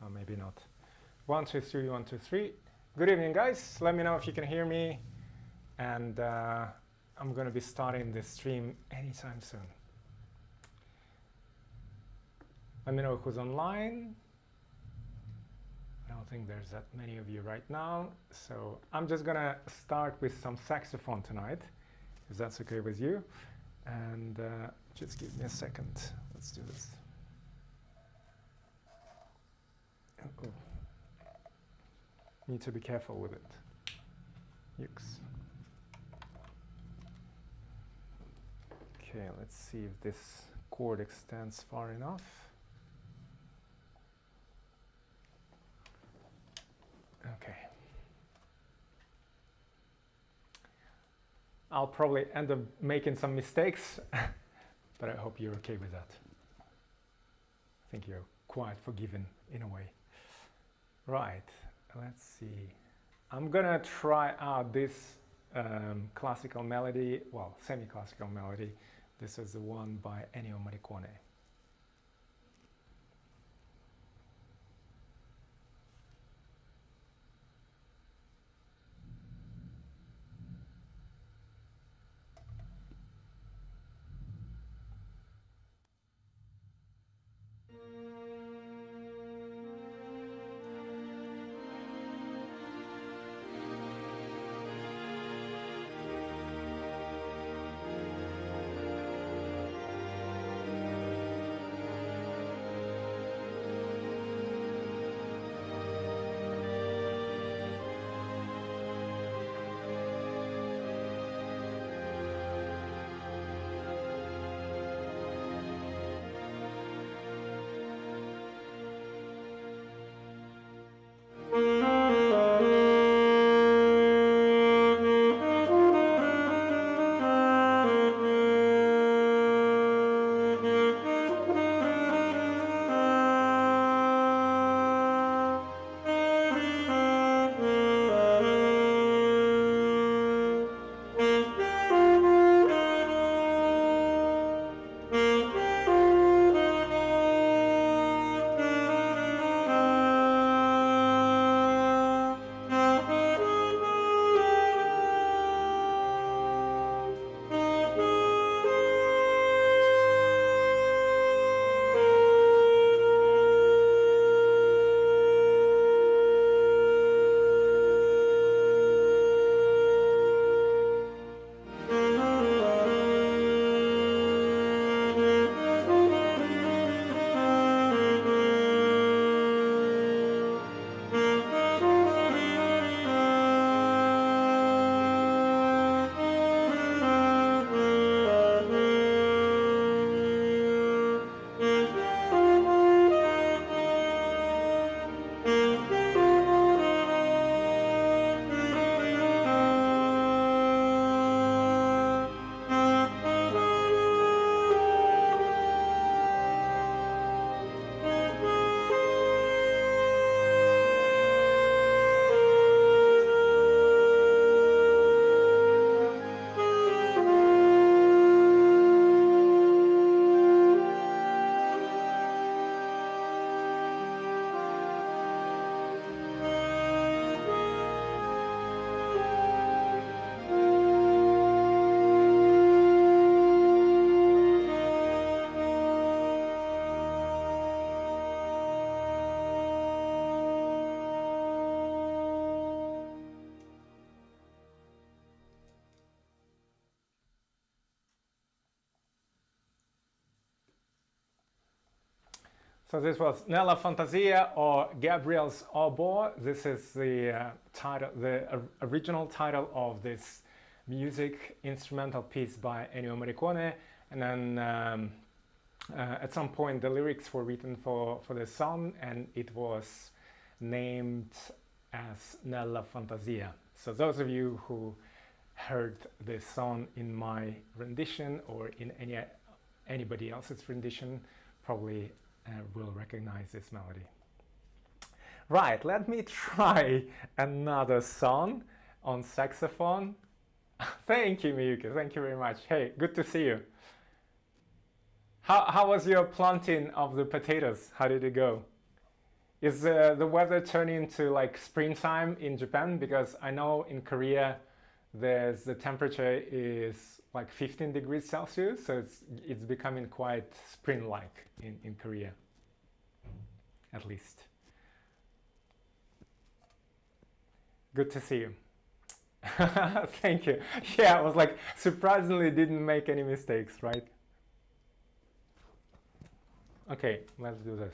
Maybe not. 1, 2, 3, 1, 2, 3. Good evening, guys. Let me know if you can hear me. And I'm going to be starting the stream anytime soon. Let me know who's online. I don't think there's that many of you right now. So I'm just going to start with some saxophone tonight, if that's okay with you. And just give me a second. Let's do this. Uh-oh. Need to be careful with it. Yikes. Okay, let's see if this cord extends far enough. Okay. I'll probably end up making some mistakes, but I hope you're okay with that. I think you're quite forgiving in a way. Right, let's see. I'm gonna try out this classical melody, well, semi-classical melody. This is the one by Ennio Morricone. So this was Nella Fantasia or Gabriel's Oboe. This is the title, the original title of this music instrumental piece by Ennio Morricone. And then at some point the lyrics were written for the song, and it was named as Nella Fantasia. So those of you who heard this song in my rendition or in anybody else's rendition probably will recognize this melody. Right, let me try another song on saxophone. Thank you, Miyuki, thank you very much. Hey, good to see you. How was your planting of the potatoes? How did it go? Is the weather turning to like springtime in Japan? Because I know in Korea the temperature is like 15 degrees Celsius, so it's becoming quite spring-like in Korea, at least. Good to see you. Thank you. Yeah, I was like surprisingly didn't make any mistakes, right? Okay, let's do this.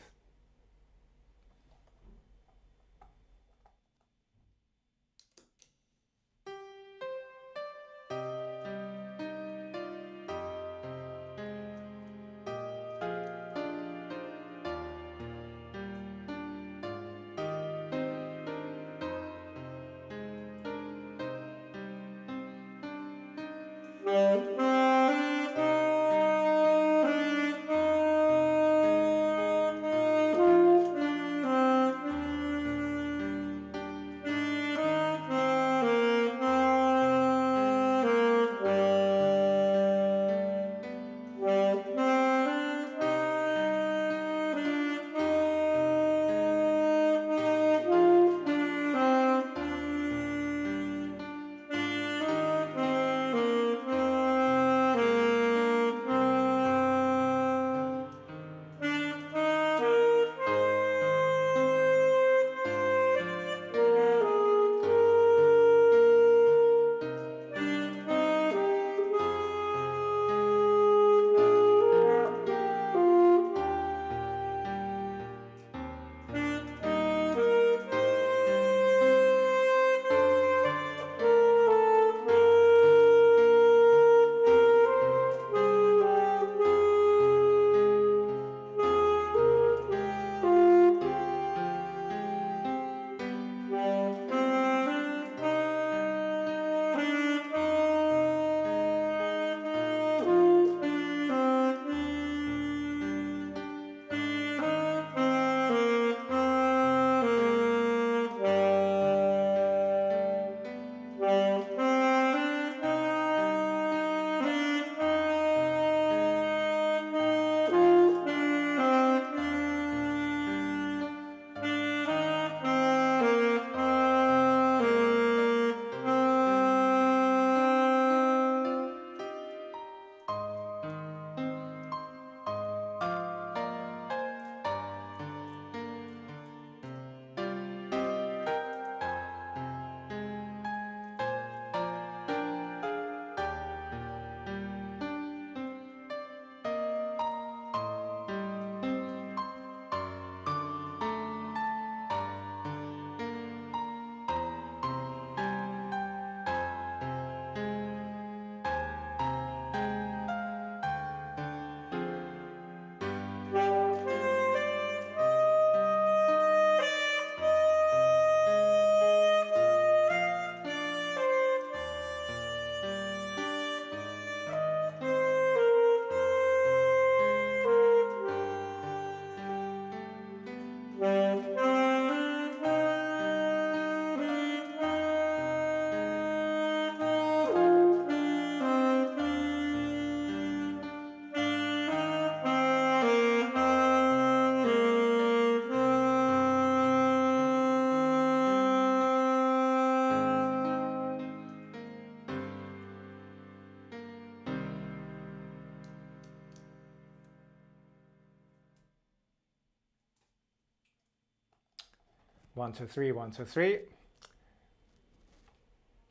One, two, three, one, two, three.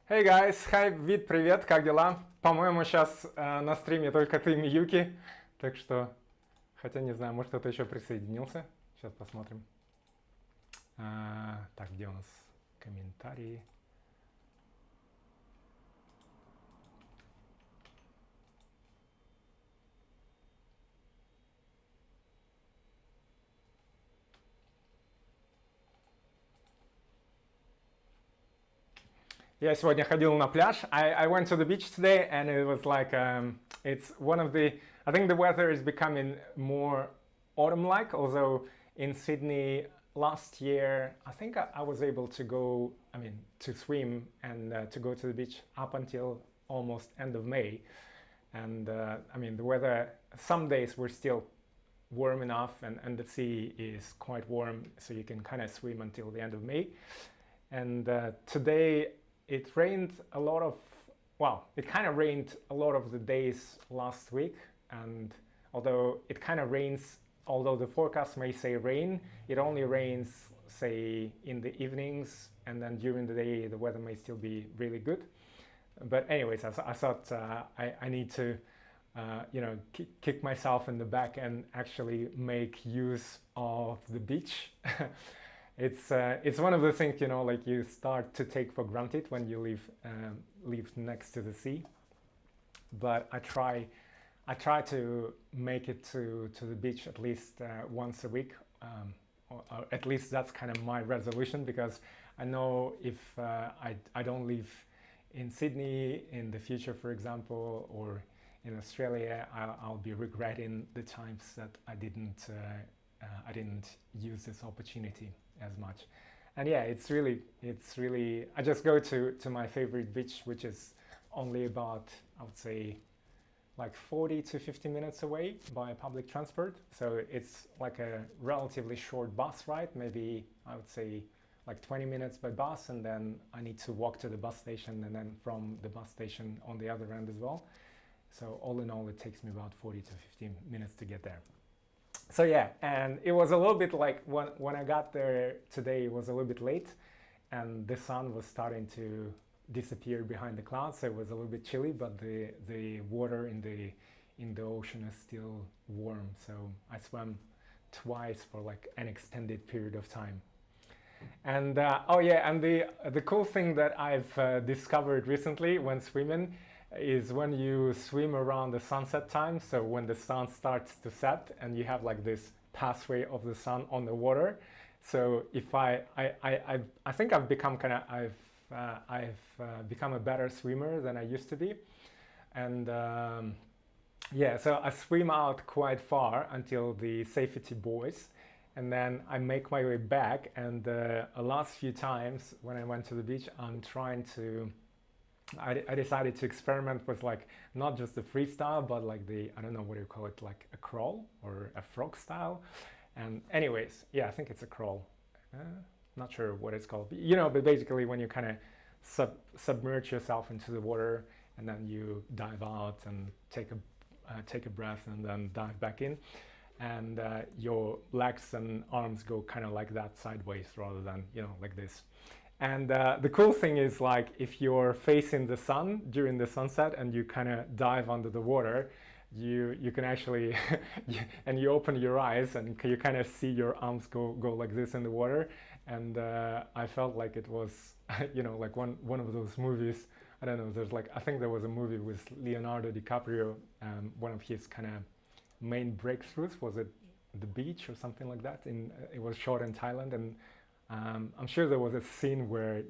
Hey guys, hi, Вид, привет, как дела? По-моему, сейчас на стриме только ты, Миюки, так что, хотя не знаю, может кто-то еще присоединился. Сейчас посмотрим. Так, где у нас комментарии? Я сегодня ходил на пляж. I went to the beach today and it was like, it's one of the, I think the weather is becoming more autumn-like, although in Sydney last year, I think I was able to go, to swim and to go to the beach up until almost end of May. And the weather, some days were still warm enough, and the sea is quite warm, so you can kind of swim until the end of May. And today it rained a lot of, well, it kind of rained a lot of the days last week, and although it kind of rains, although the forecast may say rain, it only rains, say, in the evenings, and then during the day the weather may still be really good. But anyways, I thought I need to kick myself in the back and actually make use of the beach. It's one of the things, like you start to take for granted when you live next to the sea. But I try to make it to the beach at least once a week, or at least that's kind of my resolution, because I know if I don't live in Sydney in the future, for example, or in Australia, I'll be regretting the times that I didn't use this opportunity as much. And yeah, it's really I just go to my favorite beach, which is only about, I would say, like 40 to 50 minutes away by public transport. So it's like a relatively short bus ride, maybe I would say like 20 minutes by bus, and then I need to walk to the bus station, and then from the bus station on the other end as well. So all in all, it takes me about 40 to 50 minutes to get there. So yeah, and it was a little bit like when I got there today, it was a little bit late, and the sun was starting to disappear behind the clouds, so it was a little bit chilly, but the water in the ocean is still warm. So I swam twice for like an extended period of time. And oh yeah, and the cool thing that I've discovered recently when swimming is when you swim around the sunset time, so when the sun starts to set and you have like this pathway of the sun on the water. So if I think I've become become a better swimmer than I used to be. And yeah, so I swim out quite far until the safety buoys, and then I make my way back. And the last few times when I went to the beach, I decided to experiment with like not just the freestyle, but like I don't know what you call it, like a crawl or a frog style. And anyways, yeah, I think it's a crawl. Not sure what it's called, but basically when you kind of submerge yourself into the water, and then you dive out and take a breath and then dive back in, and your legs and arms go kind of like that sideways rather than like this. And the cool thing is, like, if you're facing the sun during the sunset and you kind of dive under the water, you can actually and you open your eyes and you kind of see your arms go like this in the water. And I felt like it was like one of those movies. I don't know, there's like, I think there was a movie with Leonardo DiCaprio, one of his kind of main breakthroughs, was it The Beach or something like that, it was shot in Thailand. And I'm sure there was a scene where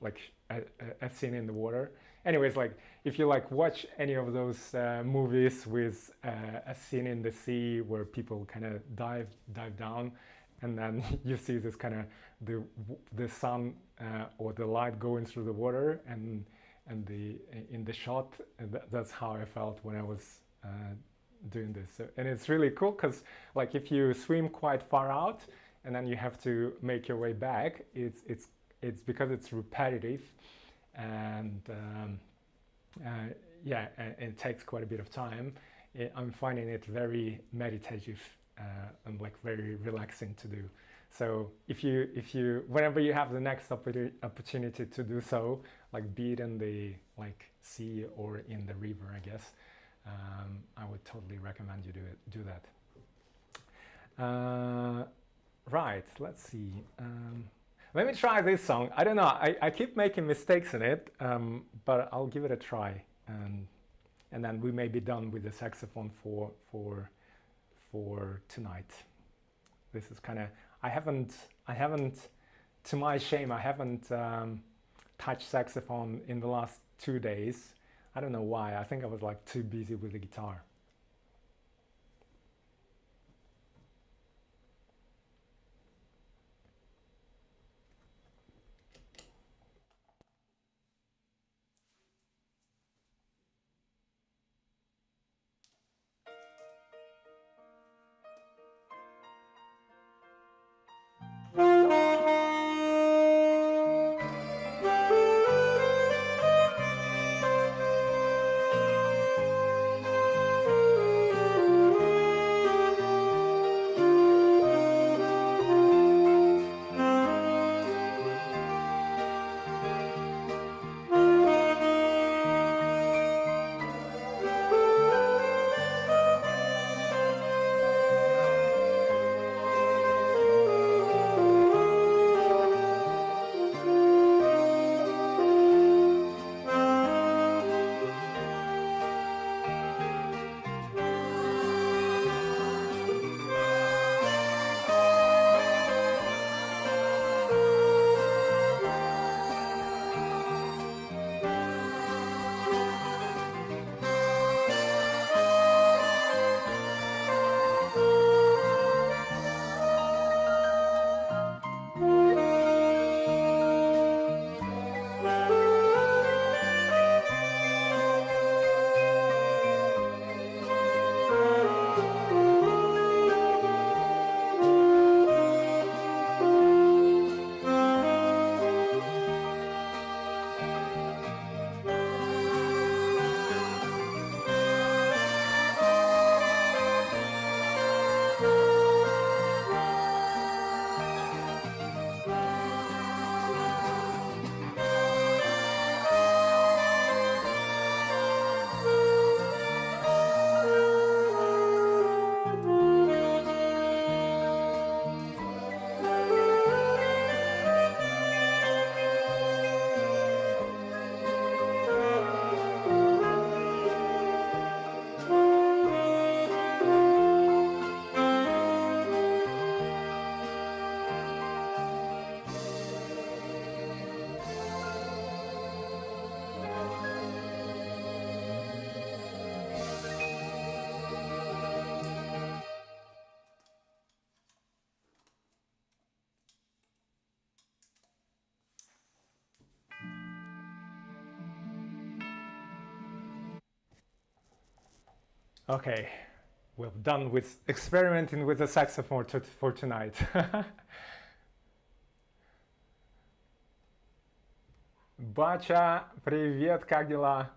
like a scene in the water. Anyways, like if you like watch any of those movies with a scene in the sea where people kind of dive down, and then you see this kind of the sun or the light going through the water, and in the shot, that's how I felt when I was doing this. So, and it's really cool because like if you swim quite far out and then you have to make your way back, it's because it's repetitive, and yeah, and it takes quite a bit of time. I'm finding it very meditative and like very relaxing to do. So if you whenever you have the next opportunity to do so, like be it in the like sea or in the river, I guess, I would totally recommend you do that. Right, let's see. Let me try this song. I don't know, I keep making mistakes in it, but I'll give it a try, and then we may be done with the saxophone for tonight. This is kind of, I haven't, to my shame, I haven't touched saxophone in the last 2 days. I don't know why. I think I was like too busy with the guitar. Okay, we're done with experimenting with the saxophone for tonight. Бача, привет, как дела?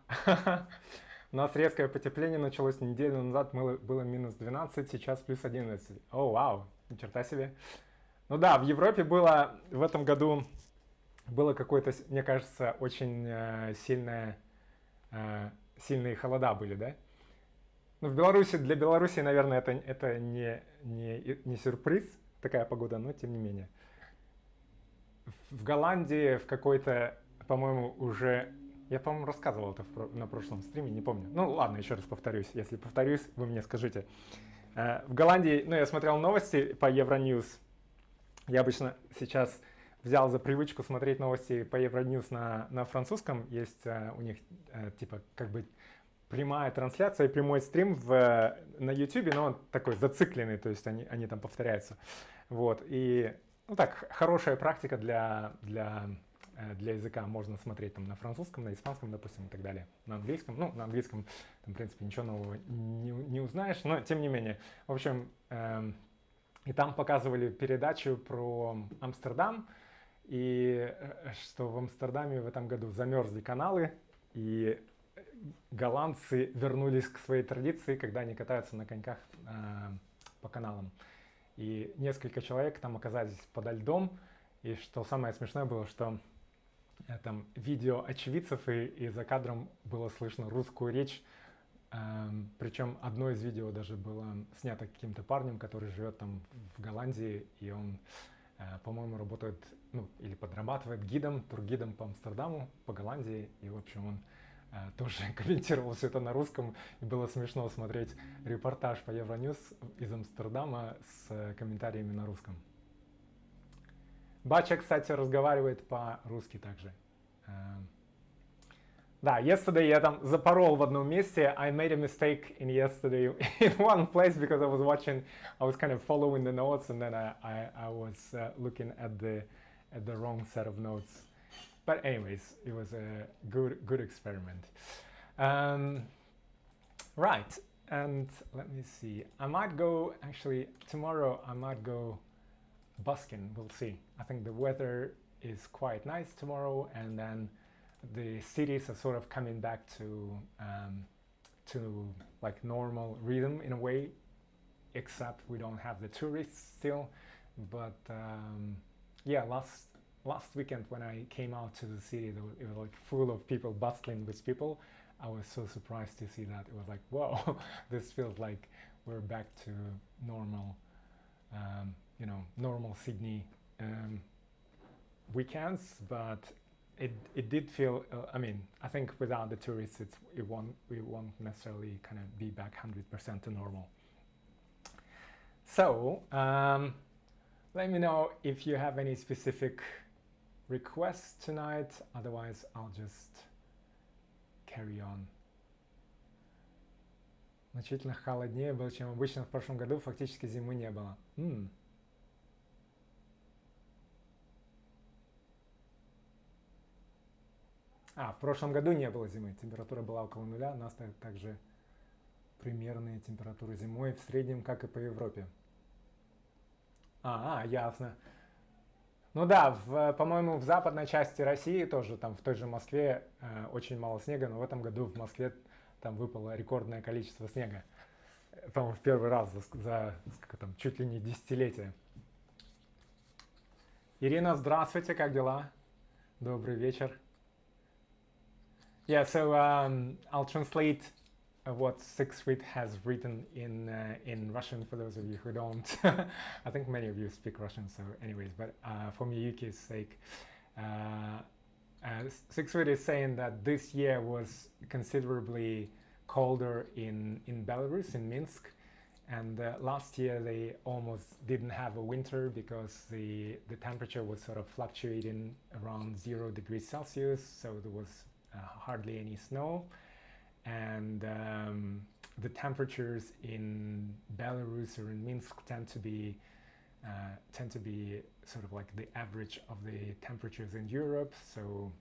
У нас резкое потепление началось неделю назад, было минус 12, сейчас плюс 11. О, вау, ни черта себе. Ну да, в Европе было в этом году было какое-то, мне кажется, очень сильные холода были, да? Ну, в Беларуси, для Беларуси, наверное, это не сюрприз, такая погода, но тем не менее. В Голландии в какой-то, по-моему, уже... Я, по-моему, рассказывал это на прошлом стриме, не помню. Ну, ладно, еще раз повторюсь. Если повторюсь, вы мне скажите. В Голландии, ну, я смотрел новости по Евроньюз. Я обычно сейчас взял за привычку смотреть новости по Евроньюз на французском. Есть у них, типа, как бы прямая трансляция, прямой стрим на YouTube, но он такой зацикленный, то есть они там повторяются. Вот, и, ну так, хорошая практика для языка. Можно смотреть там на французском, на испанском, допустим, и так далее. На английском, ну, на английском, там, в принципе, ничего нового не узнаешь, но тем не менее. В общем, и там показывали передачу про Амстердам, и что в Амстердаме в этом году замерзли каналы, и голландцы вернулись к своей традиции, когда они катаются на коньках по каналам. И несколько человек там оказались подо льдом, и что самое смешное было, что там видео очевидцев, и за кадром было слышно русскую речь. Причем одно из видео даже было снято каким-то парнем, который живет там в Голландии, и он, по-моему, работает, ну, или подрабатывает гидом, тургидом по Амстердаму, по Голландии, и, в общем, он тоже комментировал все это на русском, и было смешно смотреть репортаж по Евроньюз из Амстердама с комментариями на русском. Бача, кстати, разговаривает по-русски также. Да, yesterday я там запорол в одном месте. I made a mistake in yesterday in one place because I was kind of following the notes, and then I was looking at the wrong set of notes. But anyways, it was a good experiment. Right, and let me see. I might go, actually, tomorrow I might go busking, we'll see. I think the weather is quite nice tomorrow, and then the cities are sort of coming back to like normal rhythm in a way, except we don't have the tourists still. But yeah, last weekend when I came out to the city, it was like full of people, bustling with people. I was so surprised to see that. It was like, whoa, this feels like we're back to normal, normal Sydney weekends. But it did feel, I think without the tourists, we won't necessarily kind of be back 100% to normal. So let me know if you have any specific requests tonight, otherwise I'll just carry on. Значительно холоднее было, чем обычно в прошлом году, фактически зимы не было. В прошлом году не было зимы, температура была около нуля, у нас также примерные температуры зимой, в среднем, как и по Европе. Ясно. Ну да, по-моему, в западной части России тоже, там в той же Москве очень мало снега, но в этом году в Москве там выпало рекордное количество снега. По-моему, в первый раз за чуть ли не десятилетие. Ирина, здравствуйте, как дела? Добрый вечер. Yeah, so I'll translate what 𝐒𝐚𝐬𝐿 has written in Russian for those of you who don't. I think many of you speak Russian, so anyways, but for Miyuki's sake, 𝐒𝐚𝐬𝐿 is saying that this year was considerably colder in Belarus, in Minsk, and last year they almost didn't have a winter because the temperature was sort of fluctuating around 0 degrees Celsius, so there was hardly any snow. And the temperatures in Belarus or in Minsk tend to be sort of like the average of the temperatures in Europe. So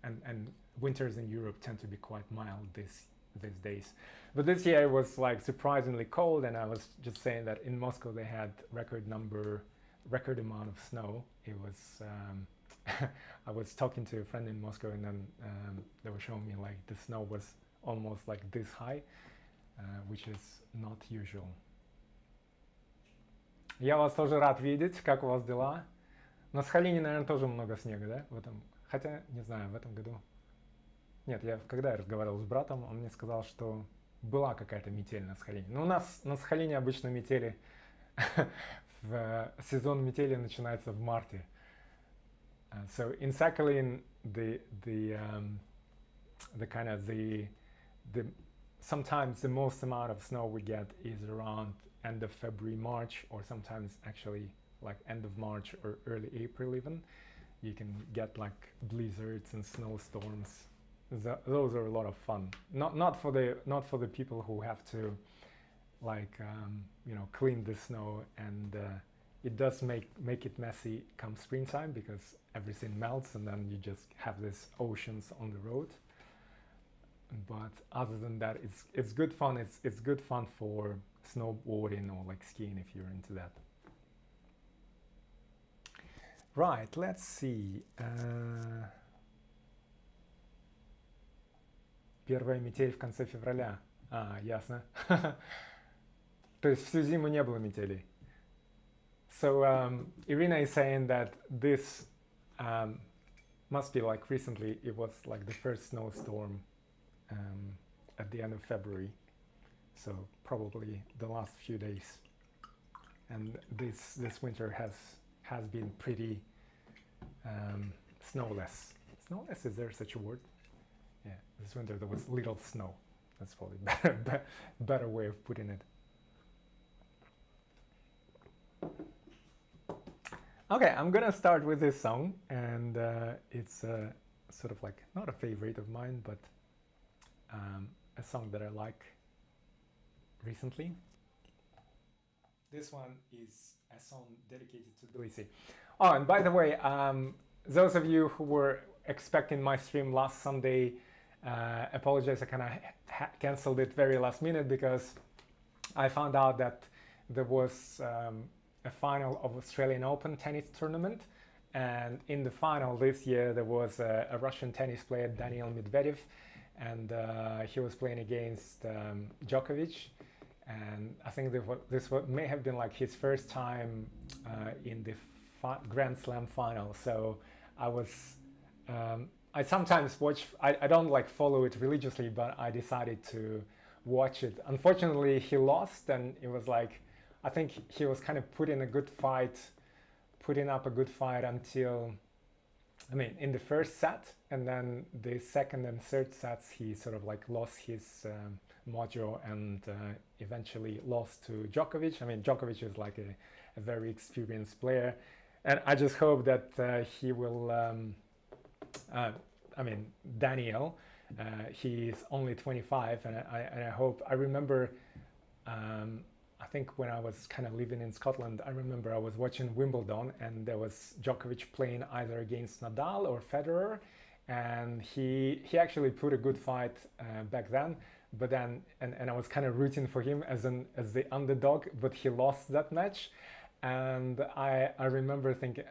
and winters in Europe tend to be quite mild these days. But this year it was like surprisingly cold, and I was just saying that in Moscow they had record amount of snow. It was I was talking to a friend in Moscow, and then they were showing me like the snow was almost like this high, which is not usual. Я вас тоже рад видеть. Как у вас дела? На Сахалине, наверное, тоже много снега, да? В этом, хотя, не знаю, в этом году. Нет, когда я разговаривал с братом, он мне сказал, что была какая-то метель на Сахалине. Но у нас на Сахалине обычно метели, сезон метели начинается в марте. So in Sakhalin, sometimes the most amount of snow we get is around end of February, March, or sometimes actually like end of March or early April even. You can get like blizzards and snowstorms. Those are a lot of fun. Not for the people who have to like clean the snow, and it does make it messy come springtime because everything melts and then you just have these oceans on the road. But other than that, it's good fun. It's good fun for snowboarding or like skiing if you're into that. Right, let's see. Первая метель в конце февраля. Ясно. То есть всю зиму не было метелей. So Irina is saying that this must be like recently. It was like the first snowstorm at the end of February. So probably the last few days. And this winter has been pretty snowless. Snowless, is there such a word? Yeah, this winter there was little snow. That's probably better way of putting it. Okay, I'm gonna start with this song, and it's sort of like not a favorite of mine, but a song that I like recently. This one is a song dedicated to Tbilisi. Oh, and by the way, those of you who were expecting my stream last Sunday, apologize, I kind of cancelled it very last minute because I found out that there was a final of Australian Open tennis tournament, and in the final this year there was a Russian tennis player, Daniil Medvedev, and he was playing against Djokovic, and I think this may have been like his first time in the Grand Slam final. So I sometimes watch, I don't like follow it religiously, but I decided to watch it. Unfortunately he lost, and it was like, I think he was kind of putting up a good fight until, I mean, in the first set, and then the second and third sets he sort of like lost his mojo and eventually lost to Djokovic. I mean, Djokovic is like a very experienced player, and I just hope that he will, I mean, Daniel, he is only 25, and I remember, I think when I was kind of living in Scotland, I remember I was watching Wimbledon, and there was Djokovic playing either against Nadal or Federer, and he actually put a good fight back then. But then, and I was kind of rooting for him as the underdog, but he lost that match, and I remember thinking,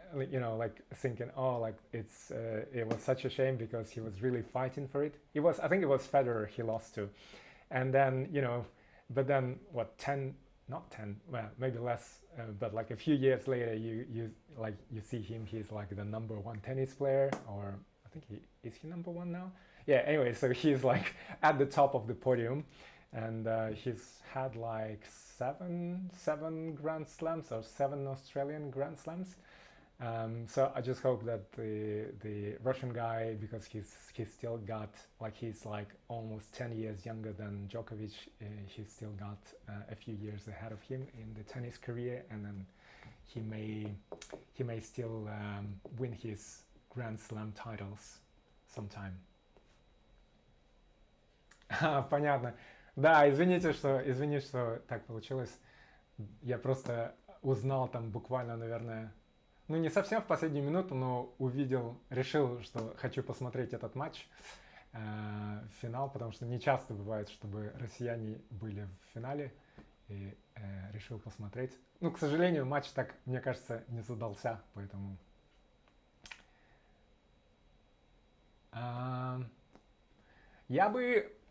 oh, like it was such a shame because he was really fighting for it. I think it was Federer he lost to, and then but then what, 10. Not 10, well, maybe less, but like a few years later, you see him. He's like the #1 tennis player, or I think is he #1 now? Yeah. Anyway, so he's like at the top of the podium, and he's had like seven Grand Slams, or 7 Australian Grand Slams. So I just hope that the Russian guy, because he's still got, like, he's like almost 10 years younger than Djokovic, he's still got a few years ahead of him in the tennis career, and then he may still win his Grand Slam titles sometime. Понятно. Да, извини, что так получилось. Я просто узнал там буквально, наверное, не совсем в последнюю минуту, но решил, что хочу посмотреть этот матч. финал, потому что не часто бывает, чтобы россияне были в финале, и решил посмотреть. Ну, к сожалению, матч так, мне кажется, не задался, поэтому...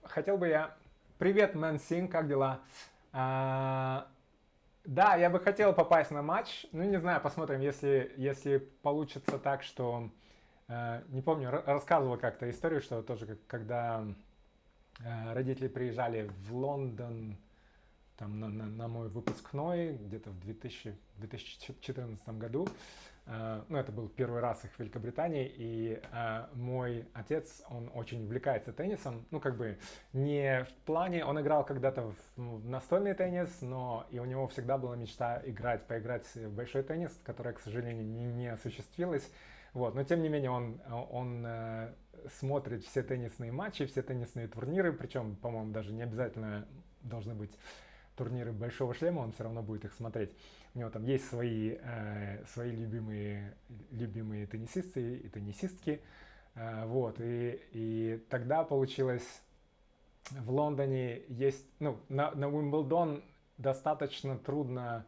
Хотел бы я... Привет, Мэн Синг, как дела? Да, я бы хотел попасть на матч. Ну, не знаю, посмотрим, если получится так, что... Не помню, рассказывал как-то историю, что тоже, когда родители приезжали в Лондон там, на мой выпускной, где-то в 2014 году. Ну, это был первый раз их в Великобритании, и мой отец, он очень увлекается теннисом, ну, как бы не в плане, он играл когда-то в настольный теннис, но и у него всегда была мечта поиграть в большой теннис, которая, к сожалению, не осуществилась. Вот. Но тем не менее он смотрит все теннисные матчи, все теннисные турниры, причем, по-моему, даже не обязательно должны быть турниры большого шлема, он все равно будет их смотреть. У него там есть свои любимые теннисисты и теннисистки. Вот. И тогда получилось, в Лондоне есть, ну, на Уимблдон достаточно трудно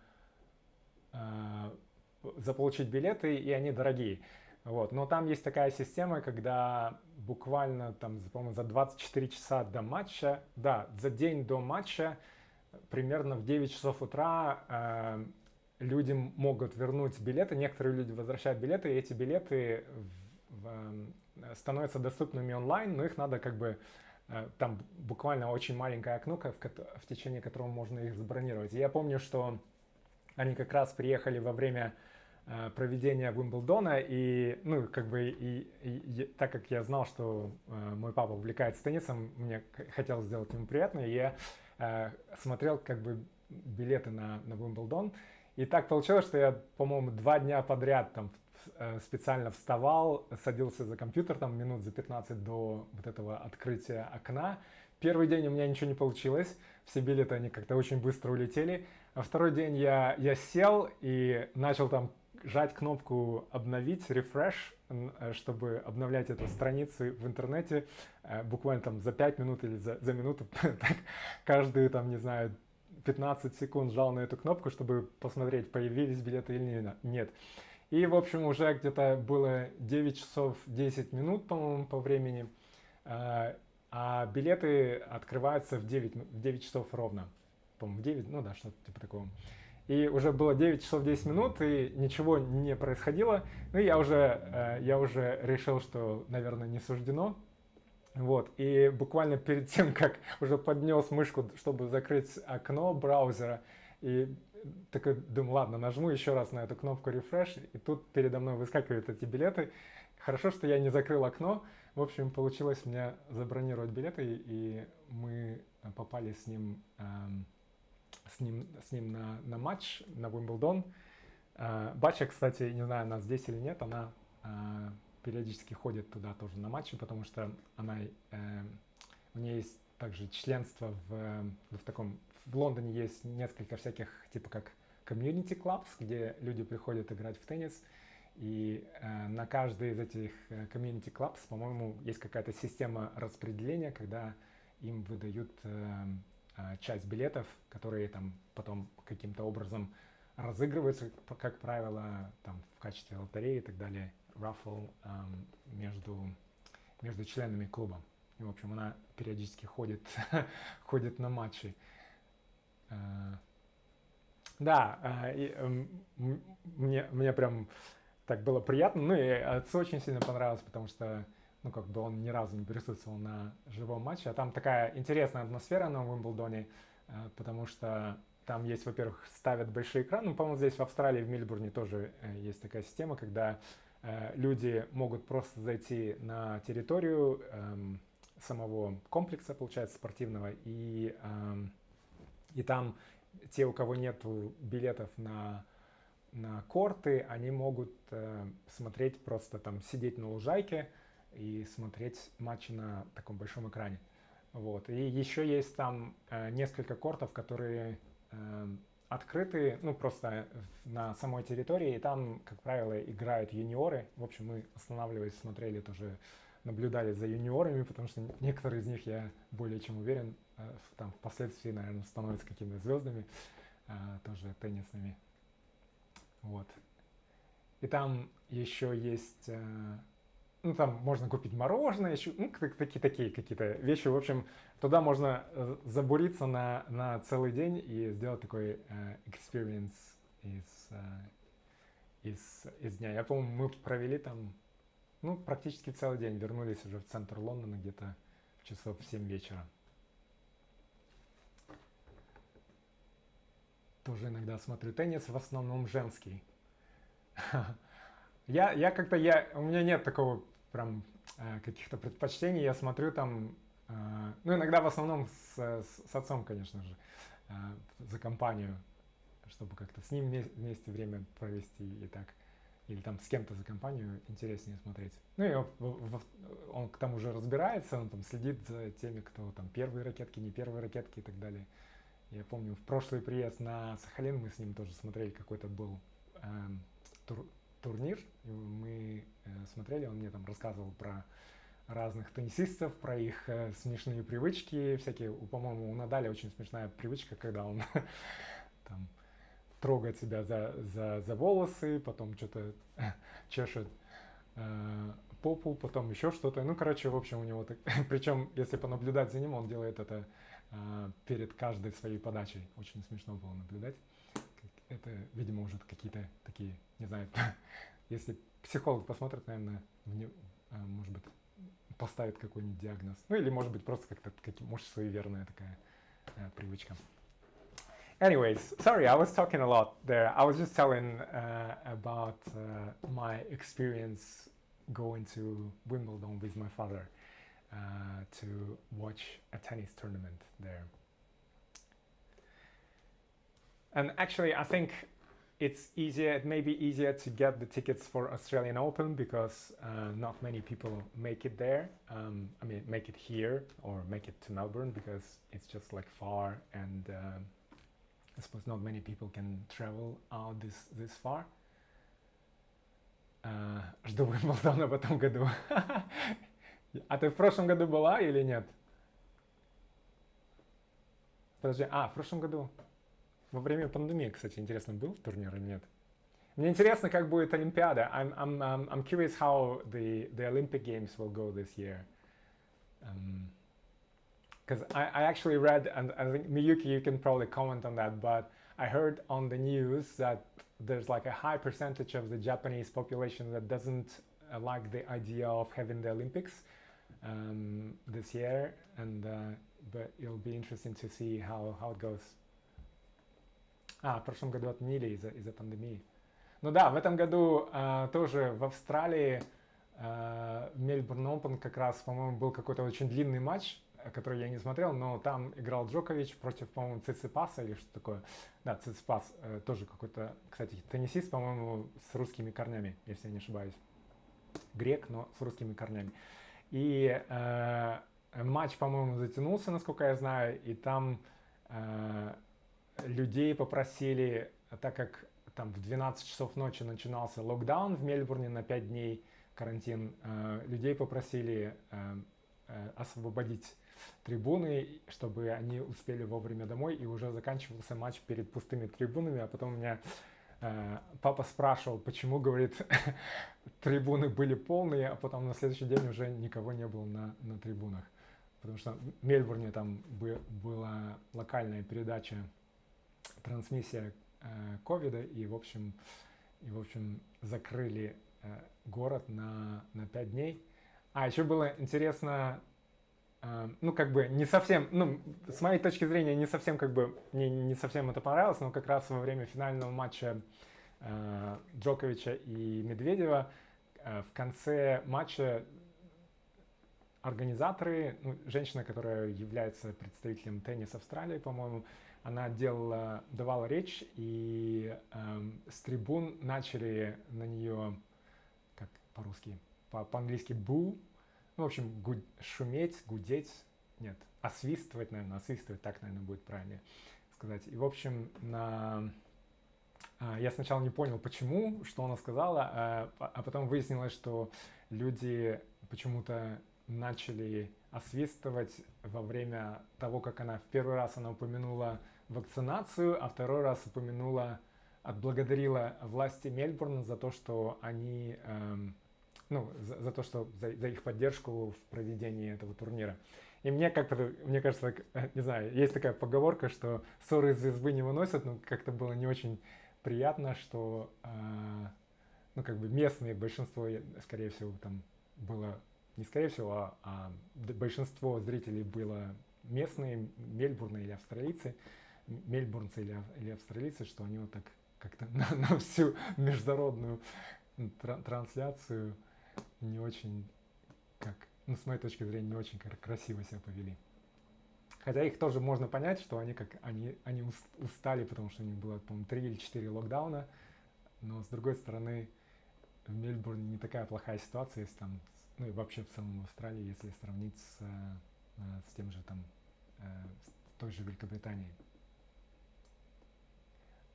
заполучить билеты, и они дорогие. Вот. Но там есть такая система, когда буквально там, по-моему, за 24 часа до матча, да, за день до матча, примерно в 9 часов утра люди могут вернуть билеты, некоторые люди возвращают билеты, и эти билеты становятся доступными онлайн, но их надо как бы, там буквально очень маленькое окно, в течение которого можно их забронировать. И я помню, что они как раз приехали во время проведения Уимблдона, и, ну, как бы, так как я знал, что мой папа увлекается теннисом, мне хотелось сделать ему приятно, и я смотрел, как бы, билеты на Уимблдон, и так получилось, что я, по-моему, 2 дня подряд там специально вставал, садился за компьютер там минут за 15 до вот этого открытия окна. Первый день у меня ничего не получилось, все билеты, они как-то очень быстро улетели, а второй день я сел и начал там жать кнопку «Обновить», «Refresh», чтобы обновлять эту страницу в интернете буквально там за 5 минут или за минуту. Так, каждые, там, не знаю, 15 секунд жал на эту кнопку, чтобы посмотреть, появились билеты или нет. И, в общем, уже где-то было 9 часов 10 минут, по-моему, по времени, а билеты открываются в 9 часов ровно. По-моему, в 9, ну да, что-то типа такого. И уже было 9 часов 10 минут, и ничего не происходило. Ну, я уже решил, что, наверное, не суждено. Вот. И буквально перед тем, как уже поднес мышку, чтобы закрыть окно браузера, и такой думаю, ладно, нажму еще раз на эту кнопку Refresh, и тут передо мной выскакивают эти билеты. Хорошо, что я не закрыл окно. В общем, получилось мне забронировать билеты, и мы попали с ним на матч, на Уимблдон. Батча, кстати, не знаю, она здесь или нет, она периодически ходит туда тоже на матчи, потому что у нее есть также членство в Лондоне есть несколько всяких, типа как community clubs, где люди приходят играть в теннис, и на каждый из этих community clubs, по-моему, есть какая-то система распределения, когда им выдают часть билетов, которые там потом каким-то образом разыгрываются, как правило, там в качестве лотереи и так далее, рафл между членами клуба. И, в общем, она периодически ходит на матчи. Да, мне прям так было приятно. Ну и отцу очень сильно понравилось, потому что, ну, как бы он ни разу не присутствовал на живом матче. А там такая интересная атмосфера на Уимблдоне, потому что там есть, во-первых, ставят большие экраны. Ну, по-моему, здесь в Австралии, в Мельбурне тоже есть такая система, когда люди могут просто зайти на территорию самого комплекса, получается, спортивного, и там те, у кого нет билетов на корты, они могут смотреть, просто там сидеть на лужайке и смотреть матчи на таком большом экране. Вот. И еще есть там несколько кортов, которые открыты, ну, просто на самой территории, и там, как правило, играют юниоры. В общем, мы останавливались, смотрели тоже наблюдали за юниорами, потому что некоторые из них, я более чем уверен, там впоследствии, наверное, становятся какими-то звездами, тоже теннисными. Вот. И там еще есть, ну там можно купить мороженое, еще, ну такие какие-то вещи. В общем, туда можно забуриться на целый день и сделать такой experience из дня. Я помню, мы провели там, ну, практически целый день, вернулись уже в центр Лондона где-то часов в 7 вечера. Тоже иногда смотрю теннис, в основном женский. У меня нет такого прям каких-то предпочтений, я смотрю там, ну иногда в основном с отцом, конечно же, за компанию, чтобы как-то с ним вместе время провести и так, или там с кем-то за компанию интереснее смотреть. Ну и он к тому же разбирается, он там следит за теми, кто там первые ракетки, не первые ракетки и так далее. Я помню, в прошлый приезд на Сахалин мы с ним тоже смотрели, какой-то был турнир, и мы смотрели, он мне там рассказывал про разных теннисистов, про их смешные привычки всякие. По-моему, у Надаля очень смешная привычка, когда он там трогает себя за волосы, потом что-то чешет попу, потом еще что-то. Ну, короче, в общем, у него так... Причем, если понаблюдать за ним, он делает это перед каждой своей подачей. Очень смешно было наблюдать. Это, видимо, уже какие-то такие, не знаю, если психолог посмотрит, наверное, может быть, поставит какой-нибудь диагноз. Ну, или, может быть, просто как-то, может, суеверная такая привычка. Anyways, sorry, I was talking a lot there. I was just telling about my experience going to Wimbledon with my father to watch a tennis tournament there. And actually, I think it may be easier to get the tickets for Australian Open because not many people make it there. I mean, make it here or make it to Melbourne because it's just like far, and I suppose not many people can travel out this far. Жду Уимблдона в этом году. А ты в прошлом году была или нет? Подожди, в прошлом году. Во время пандемии, кстати, интересно, был турнир или нет? Мне интересно, как будет Олимпиада. I'm curious how the Olympic Games will go this year. Because I actually read, and I think Miyuki, you can probably comment on that, but I heard on the news that there's like a high percentage of the Japanese population that doesn't like the idea of having the Olympics this year, and but it'll be interesting to see how it goes. В прошлом году отменили из-за пандемии. Ну да, в этом году тоже в Австралии в Мельбурн Опен как раз, по-моему, был какой-то очень длинный матч, который я не смотрел, но там играл Джокович против, по-моему, Циципаса или что такое. Да, Циципас тоже какой-то, кстати, теннисист, по-моему, с русскими корнями, если я не ошибаюсь. Грек, но с русскими корнями. И матч, по-моему, затянулся, насколько я знаю, и там людей попросили, так как там в 12 часов ночи начинался локдаун в Мельбурне на 5 дней карантин, людей попросили освободить трибуны, чтобы они успели вовремя домой, и уже заканчивался матч перед пустыми трибунами, а потом у меня папа спрашивал, почему, говорит, трибуны были полные, а потом на следующий день уже никого не было на трибунах. Потому что в Мельбурне там была локальная передача, трансмиссия ковида, и в общем закрыли город на 5 дней. Еще было интересно, ну как бы не совсем, ну с моей точки зрения не совсем как бы, мне не совсем это понравилось, но как раз во время финального матча Джоковича и Медведева в конце матча организаторы, женщина, которая является представителем тенниса Австралии, по-моему, она давала речь, и с трибун начали на нее, как по-русски, по-английски бу, в общем, шуметь, гудеть, нет, освистывать, так, наверное, будет правильно сказать. И, в общем, я сначала не понял, почему, что она сказала, а потом выяснилось, что люди почему-то начали освистывать во время того, как она в первый раз она упомянула вакцинацию, а второй раз отблагодарила власти Мельбурна за то, что они, за то, что за их поддержку в проведении этого турнира. И мне кажется, не знаю, есть такая поговорка, что ссоры из избы не выносят, но как-то было не очень приятно, что местные, большинство, скорее всего, там было, не скорее всего, а большинство зрителей было местные, мельбурнцы или австралийцы, что они вот так как-то на всю международную трансляцию не очень, с моей точки зрения, не очень красиво себя повели. Хотя их тоже можно понять, что они устали, потому что у них было, по-моему, 3 или 4 локдауна. Но, с другой стороны, в Мельбурне не такая плохая ситуация, если там, и вообще в целом в Австралии, если сравнить с тем же там, с той же Великобританией.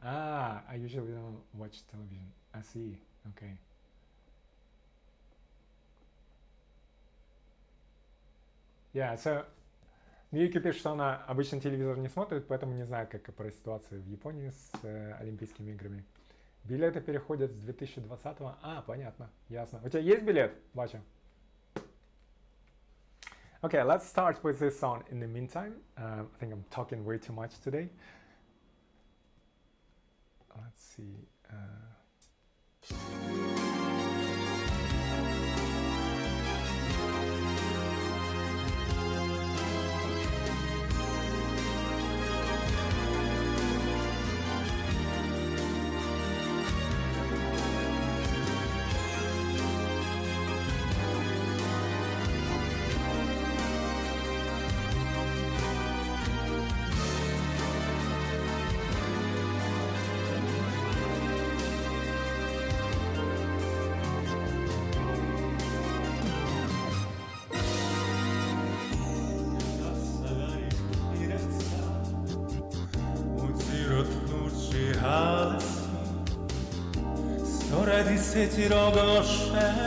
I usually don't watch television. I see. Okay. Yeah, so Мьюки пишет, что она обычно телевизор не смотрит, поэтому не знаю, какая ситуация в Японии с Олимпийскими играми. Билеты переходят с 2020-го. Понятно, ясно. У тебя есть билет, Бача? Okay, let's start with this song in the meantime. I think I'm talking way too much today. Let's see. Ti ogłoszenia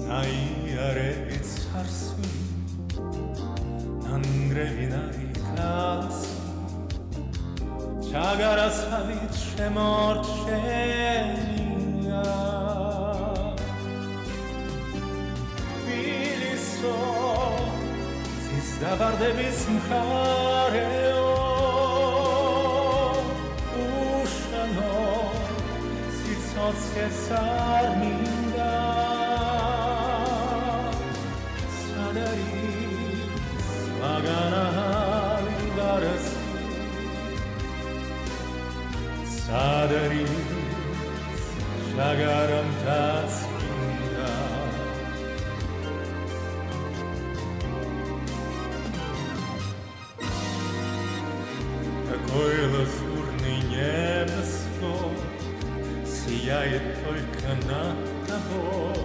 na jare carstwu Andreji narikalas Czagara savicze morčenia Bili so si zdavarde bismhareo Cesar minda sadari svagana ligaras sadari shagaram tatsinda Какой лазурный небосвод сияет только над тобой,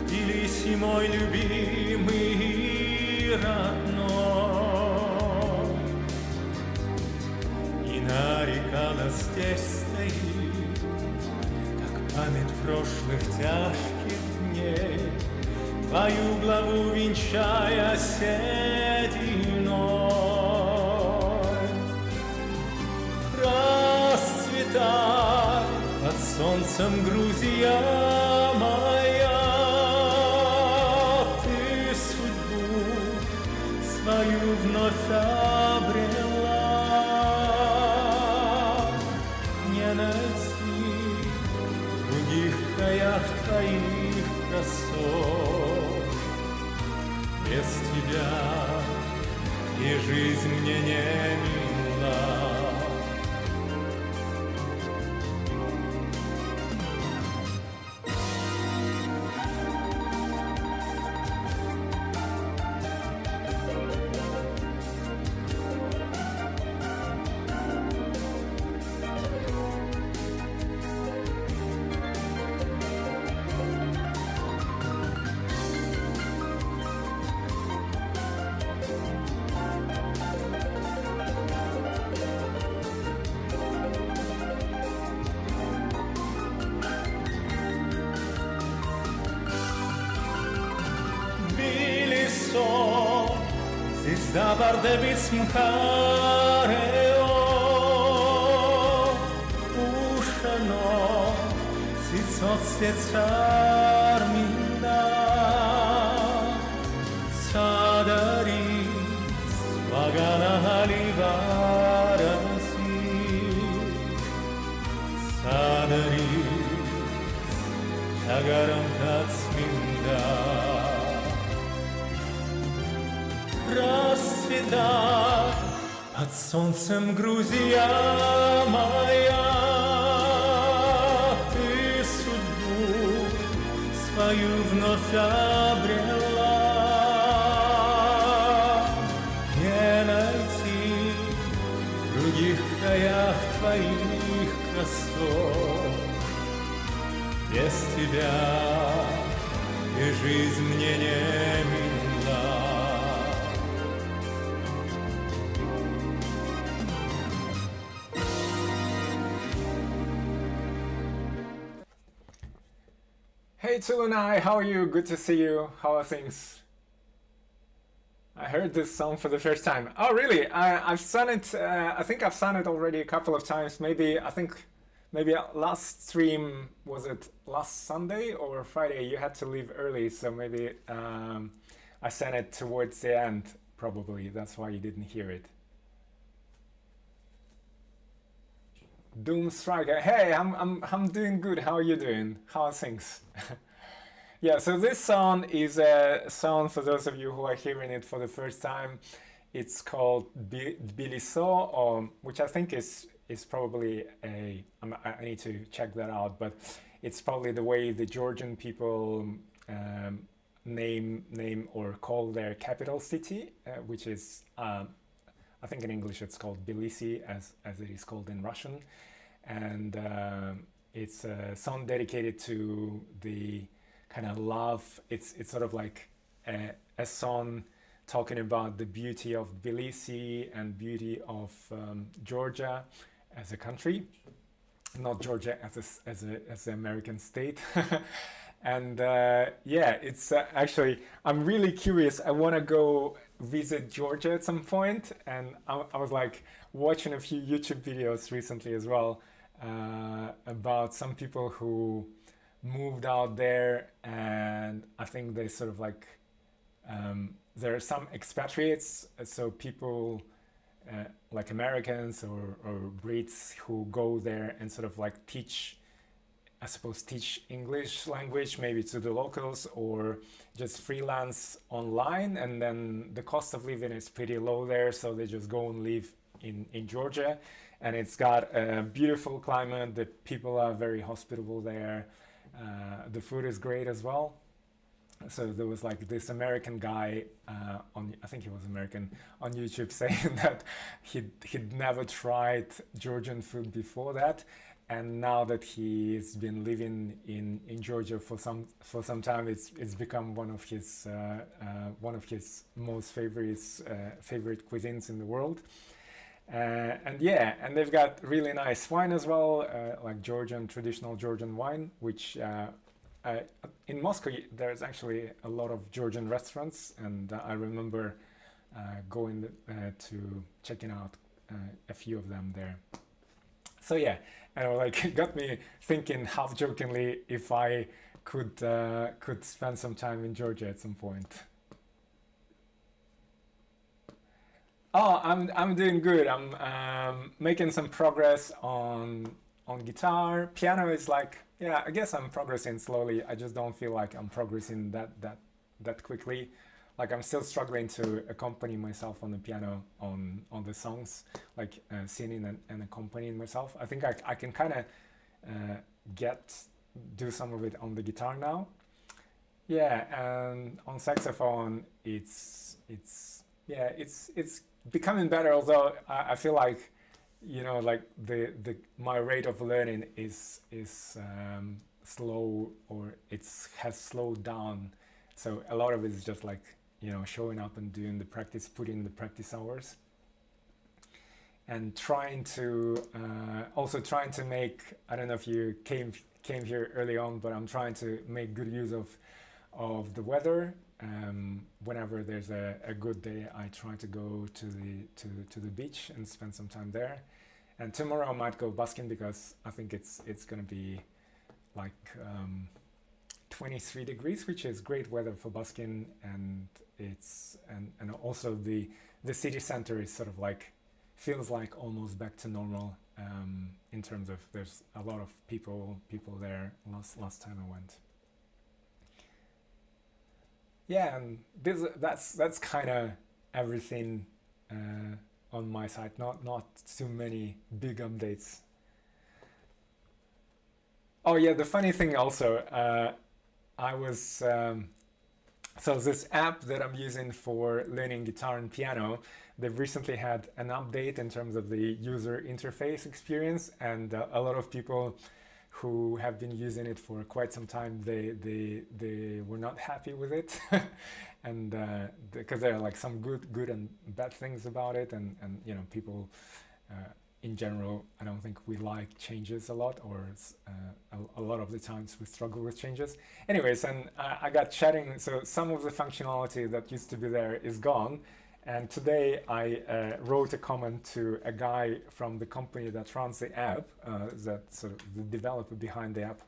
Тбилиси мой любимый и родной. И нарекала здесь стоит, как память прошлых тяжких дней, твою главу венчая сединой. Расцветай под солнцем, Грузия моя, ты судьбу свою вновь обрела. Не найти в других краях твоих красот. Без тебя и жизнь мне не мила. Zis dabar devis mkareo ushano Zis otsiecar minda Sadari svagana halivarasi Sadari shagaram tatsminda Расцветай под солнцем Грузия моя, ты судьбу свою вновь обрела. Не найти в других краях твоих красот. Без тебя и жизнь мне не мила. Hey Tulunai, how are you? Good to see you. How are things? I heard this song for the first time. Oh really? I've sung it, I think I've sung it already a couple of times. Maybe last stream, was it last Sunday or Friday? You had to leave early, so maybe I sang it towards the end, probably. That's why you didn't hear it. Doom Striker. Hey, I'm doing good. How are you doing? How are things? Yeah, so this song is a song for those of you who are hearing it for the first time. It's called Tbiliso, or which I think is probably I need to check that out, but it's probably the way the Georgian people name or call their capital city, which is I think in English it's called Tbilisi, as it is called in Russian, and it's a song dedicated to the kind of love. It's sort of like a song talking about the beauty of Tbilisi and beauty of Georgia as a country, not Georgia as an American state. And yeah, it's actually, I'm really curious. I want to go visit Georgia at some point, and I was like watching a few YouTube videos recently as well about some people who moved out there, and I think they sort of like there are some expatriates, so people like Americans or Brits who go there and sort of like teach English language maybe to the locals, or just freelance online, and then the cost of living is pretty low there, so they just go and live in Georgia, and it's got a beautiful climate. The people are very hospitable there. The food is great as well. So there was like this American guy I think he was American, on YouTube saying that he'd never tried Georgian food before that, and now that he's been living in Georgia for some time, it's become one of his most favorite cuisines in the world. And yeah, and they've got really nice wine as well, like traditional Georgian wine, which in Moscow there's actually a lot of Georgian restaurants, and I remember going to checking out a few of them there. So yeah, and it got me thinking half jokingly if I could spend some time in Georgia at some point. Oh, I'm doing good. I'm making some progress on guitar. Piano is like, yeah, I guess I'm progressing slowly. I just don't feel like I'm progressing that quickly. Like I'm still struggling to accompany myself on the piano on the songs, like singing and accompanying myself. I think I can kind of do some of it on the guitar now. Yeah, and on saxophone, it's becoming better. Although I feel like, like my rate of learning is slow, or has slowed down. So a lot of it is just like, showing up and doing the practice, putting the practice hours, and trying to make, I don't know if you came here early on, but I'm trying to make good use of the weather whenever there's a good day, I try to go to the beach and spend some time there. And tomorrow I might go busking because I think it's gonna be like 23 degrees, which is great weather for busking, and and also the city center is sort of like feels like almost back to normal in terms of there's a lot of people there last time I went. Yeah, and that's kind of everything on my side. Not too many big updates. Oh yeah, the funny thing also, I was so this app that I'm using for learning guitar and piano, they've recently had an update in terms of the user interface experience, and a lot of people who have been using it for quite some time, they were not happy with it, and because there are like some good and bad things about it, and you know, people in general, I don't think we like changes a lot, or a lot of the times we struggle with changes. Anyways, and I got chatting, so some of the functionality that used to be there is gone. And today I wrote a comment to a guy from the company that runs the app, that sort of the developer behind the app,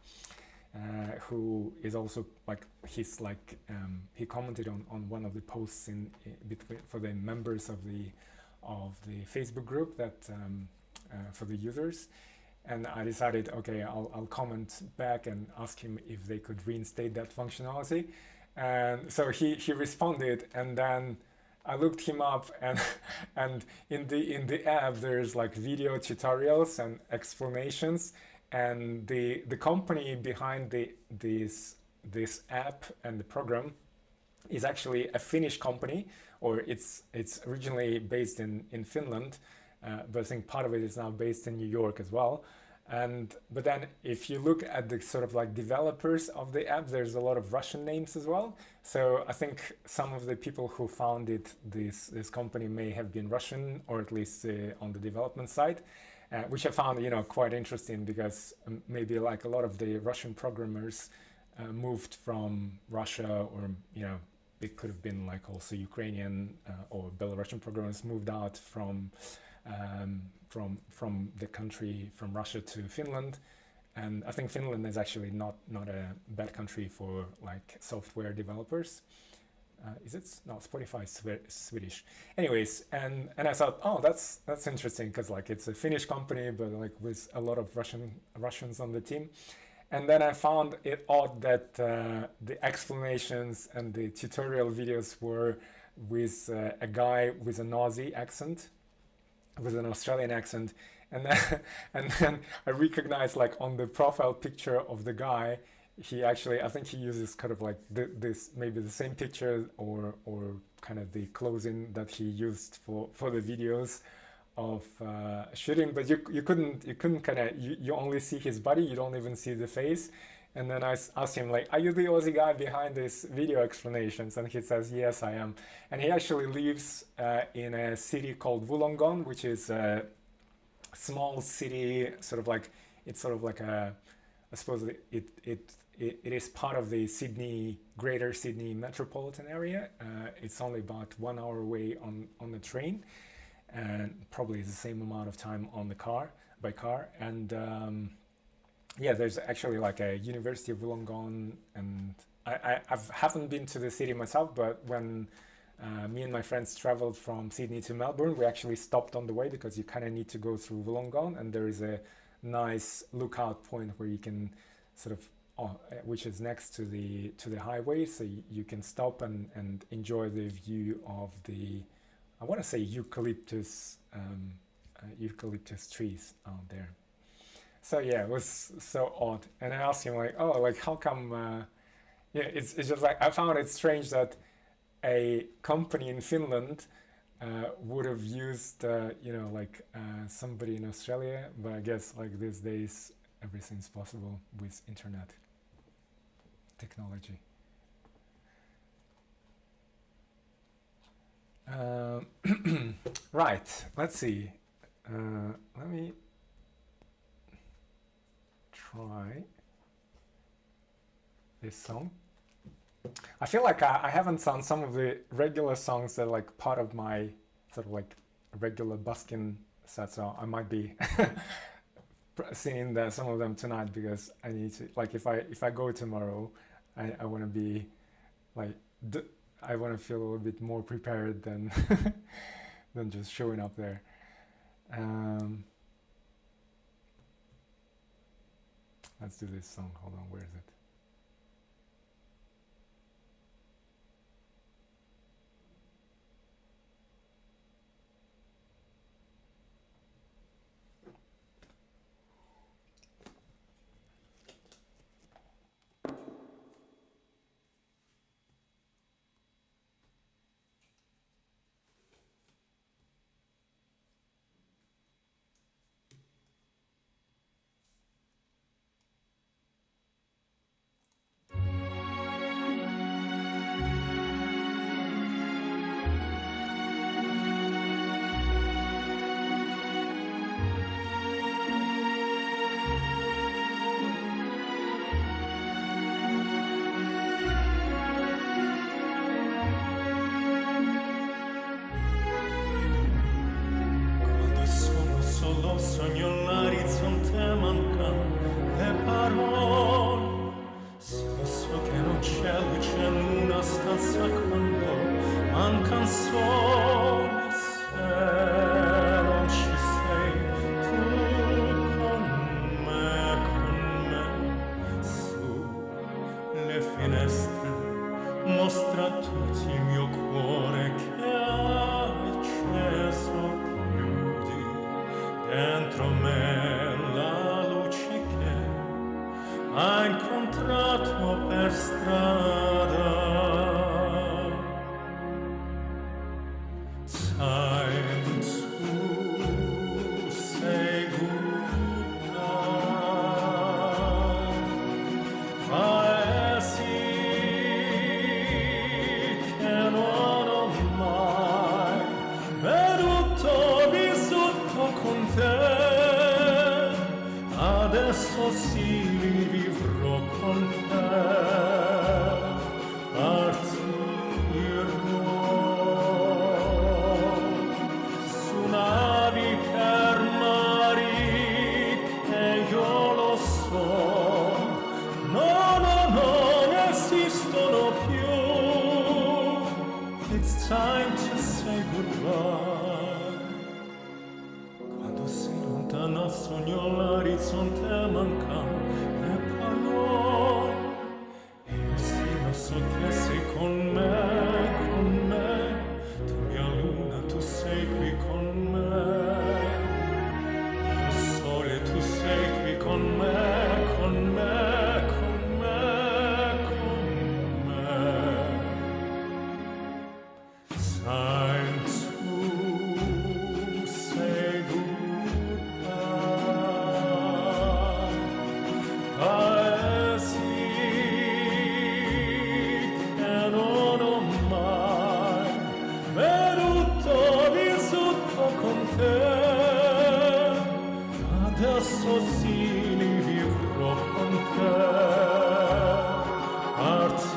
who is also like, he's like, he commented on one of the posts in between for the members of the Facebook group that for the users. And I decided, okay, I'll comment back and ask him if they could reinstate that functionality. And so he responded, and then I looked him up, and in the app there's like video tutorials and explanations, and the company behind this app and the program is actually a Finnish company, or it's originally based in Finland, but I think part of it is now based in New York as well. But then if you look at the sort of like developers of the app, there's a lot of Russian names as well. So I think some of the people who founded this company may have been Russian, or at least on the development side, which I found, you know, quite interesting, because maybe like a lot of the Russian programmers moved from Russia, or you know, it could have been like also Ukrainian or Belarusian programmers moved out from the country, from Russia to Finland. And I think Finland is actually not a bad country for like software developers. Is it? No, Spotify is Swedish. Anyways, and I thought, oh, that's interesting, because like it's a Finnish company, but like with a lot of Russians on the team. And then I found it odd that the explanations and the tutorial videos were with a guy with an Aussie accent, with an Australian accent, and then I recognized, like, on the profile picture of the guy, he actually, I think he uses kind of like this maybe the same picture or kind of the clothing that he used for the videos of shooting, but you couldn't kind of, you only see his body, you don't even see the face. And then I asked him, like, are you the Aussie guy behind these video explanations? And he says, yes, I am. And he actually lives in a city called Wollongong, which is a small city, sort of like, it's sort of like a, I suppose it is part of the Greater Sydney metropolitan area. It's only about 1 hour away on the train, and probably the same amount of time on the by car. And yeah, there's actually like a University of Wollongong, and I haven't been to the city myself, but when me and my friends traveled from Sydney to Melbourne, we actually stopped on the way, because you kind of need to go through Wollongong, and there is a nice lookout point where you can sort of, which is next to the highway, so you can stop and enjoy the view of the, I want to say eucalyptus trees out there. So yeah, it was so odd. And I asked him, like, oh, like, how come, yeah, it's just like, I found it strange that a company in Finland would have used, you know, like somebody in Australia, but I guess like these days, everything's possible with internet technology. Right, let's see. Let me try this song. I feel like I haven't sung some of the regular songs that are like part of my sort of like regular busking set, so I might be singing some of them tonight because I need to, like, if I go tomorrow, I want to be like I want to feel a little bit more prepared than than just showing up there. Let's do this song. Hold on, where is it? Sogno l'orizzonte mancan le parole, solo so che non c'è luce in una stanza quando mancan sole. Se non ci sei tu con me, su le finestre mostra a tutti il mio cuore che hai acceso. Dentro me la luce che ha incontrato per strada. Sai, tu sei gutta, paesi che non ho mai veduto, vissuto con te. Adesso sì li vivrò con te. Partirò su navi per mari che io lo so non esistono più. It's time to say goodbye. Quando sei lontana sogno l'orizzonte mancan le parole, e io sì lo so che sei con me, tu mia luna, tu sei qui con me, io sole, tu sei qui con me. Sai, tu sei gutta, paesi che non ho mai veduto, vissuto con te. Adesso sì li vivrò con te. Partirò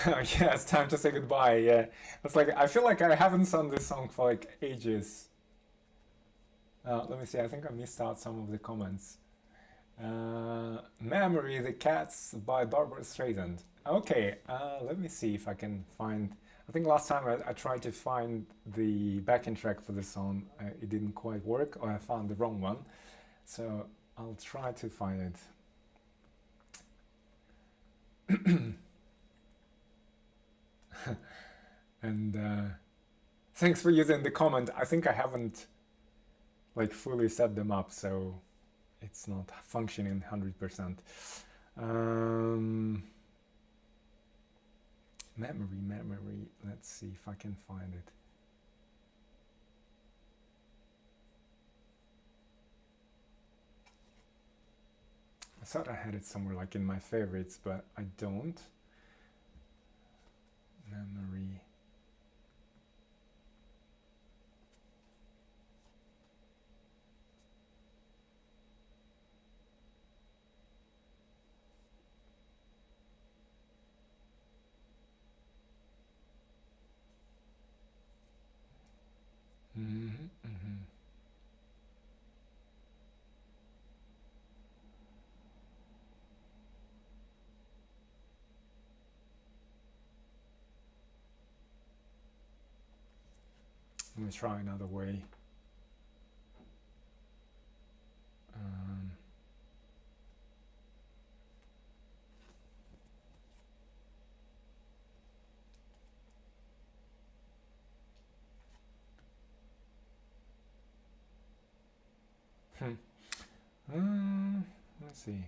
Yeah, it's time to say goodbye. Yeah, it's like I feel like I haven't sung this song for like ages. Let me see. I think I missed out some of the comments. Memory, the Cats by Barbara Streisand. Okay, let me see if I can find. I think last time I tried to find the backing track for this song. It didn't quite work, or I found the wrong one. So I'll try to find it. And thanks for using the comment. I think I haven't like fully set them up, so it's not functioning 100%. Memory. Let's see if I can find it. I thought I had it somewhere like in my favorites, but I don't. Memory. Let me try another way. Let's see.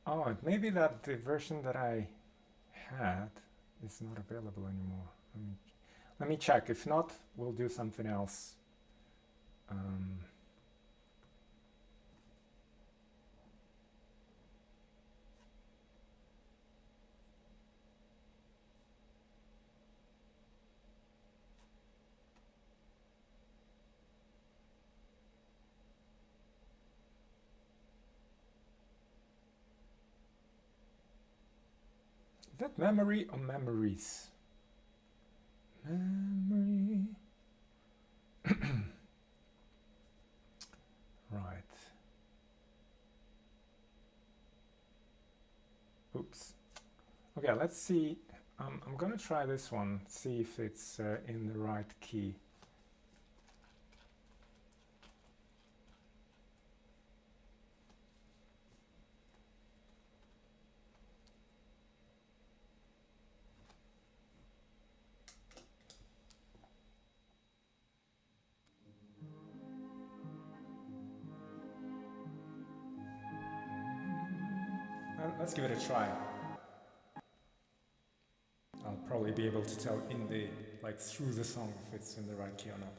Oh, maybe that the version that I had is not available anymore. Let me check. If not, we'll do something else. Is that memory or memories? Memory. Right. Oops. Okay, let's see. I'm gonna try this one, see if it's in the right key. Let's give it a try. I'll probably be able to tell in the, like through the song if it's in the right key or not.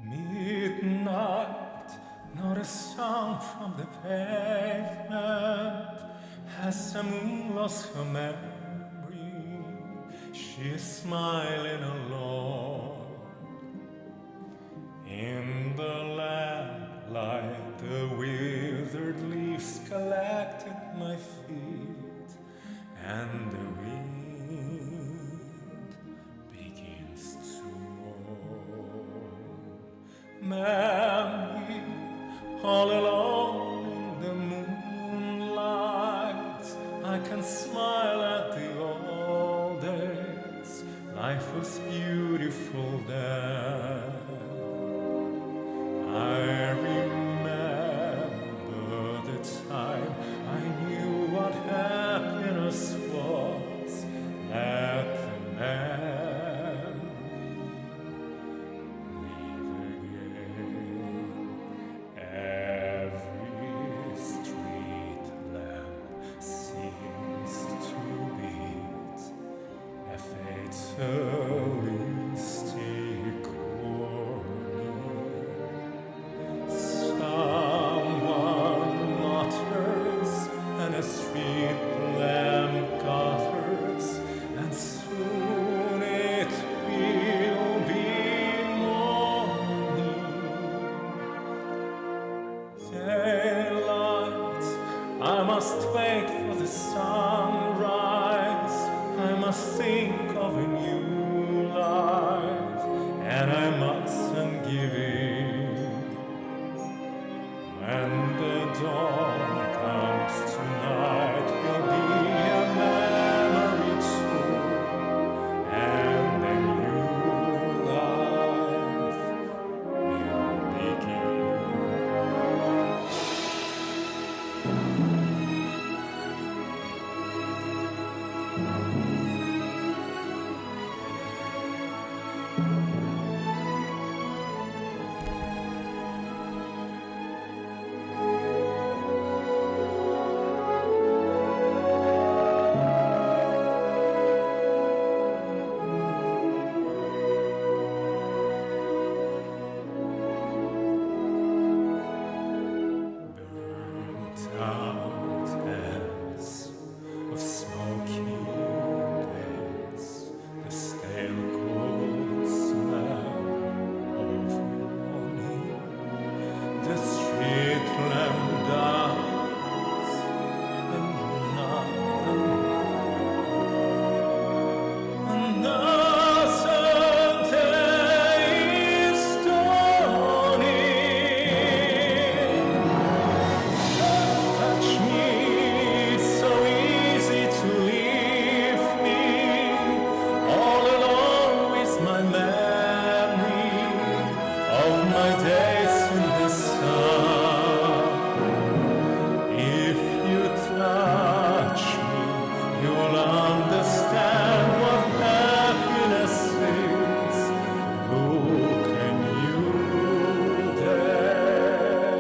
Midnight, not a sound from the pavement. Has the moon lost her memory? She is smiling alone. In the lamplight, the withered leaves collect at my feet, and the wind begins to moan. Memory, all alone in the moonlight, I can smile at the old days. Life was beautiful then. I remember the time I knew what happiness was. Let the memory live again. Every street lamp seems to beat a fatalistic my days in the sun. If you touch me, you'll understand what happiness is. Look and you there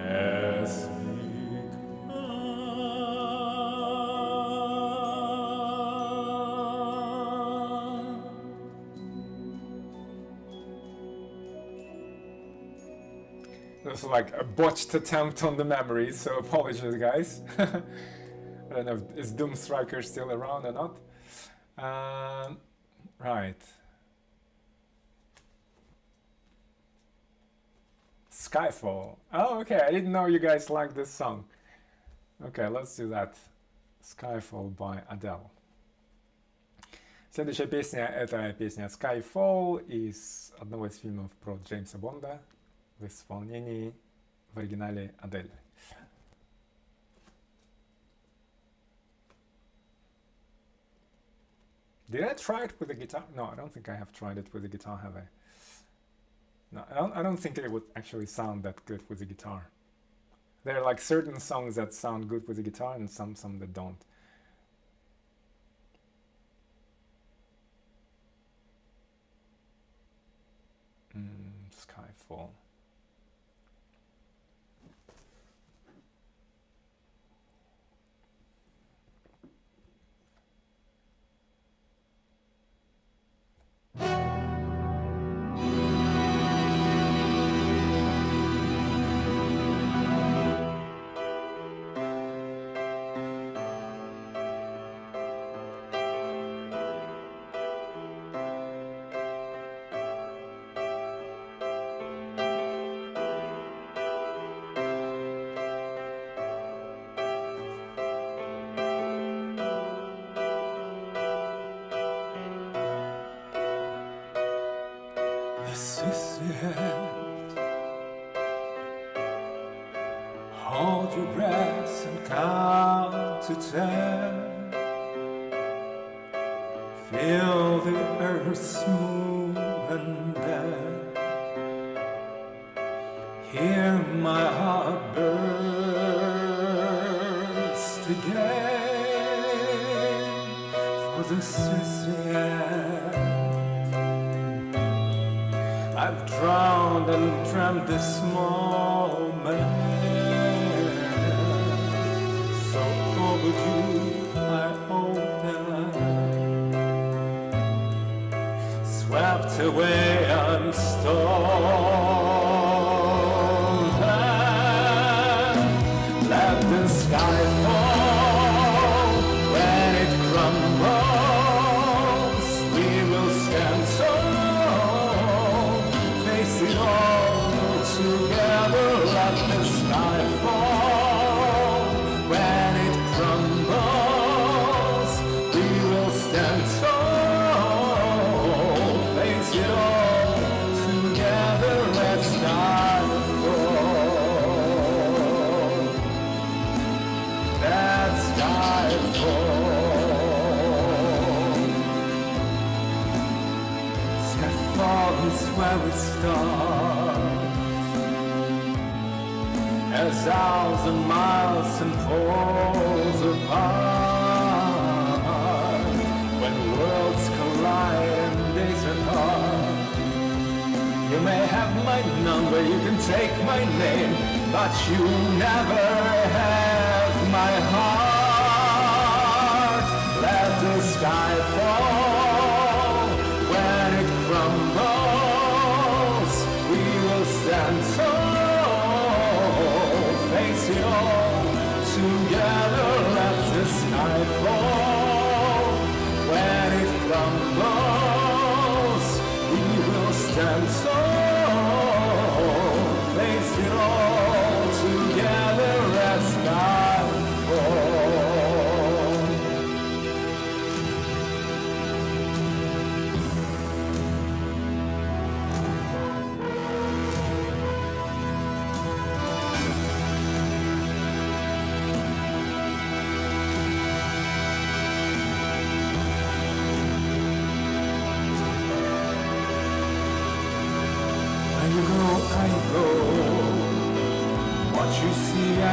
has begun. This is like a botched attempt on the memory, so apologies, guys. I don't know if is Doom Striker still around or not. Right. Skyfall. Oh, okay. I didn't know you guys liked this song. Okay, let's do that. Skyfall by Adele. Следующая песня — это песня Skyfall из одного из фильмов про Джеймса Бонда в исполнении в оригинале Адель. Did I try it with the guitar? No, I don't think I have tried it with the guitar, have I? No, I don't think it would actually sound that good with the guitar. There are like certain songs that sound good with the guitar and some that don't. Skyfall. This is the end. Hold your breath and count to 10. Feel the earth move and dead. Hear my heart burst again. For this is the end. I've drowned and dreamt this moment, so overdue I open. Swept away, I'm stolen. Let the sky fall. When it crumbles, we will stand tall. Face it all together. Let the sky fall. When it crumbles, we will stand tall. Face it all together. Let sky fall. That sky fall. Skyfall is where we start. A thousand miles and poles apart. When worlds collide and days are hard. You may have my number, you can take my name, but you never have my heart. Let the sky fall. When it crumbles, we will stand tall. Face it all together. Let the sky fall. When it crumbles, we will stand tall. Face it all together. Let sky fall.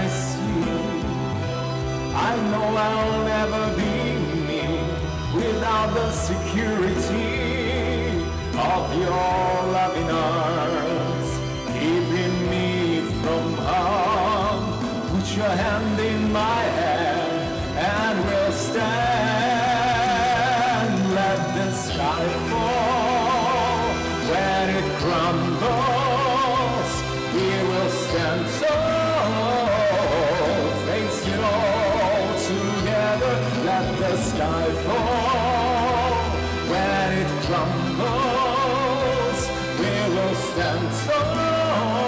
I see. I know I'll never be me without the security of your loving arms, keeping me from harm. Put your hand in my hand and we'll stand. Let the sky fall when it crumbles. We will stand tall, face it all together. Let the sky fall when it crumbles. We will stand tall,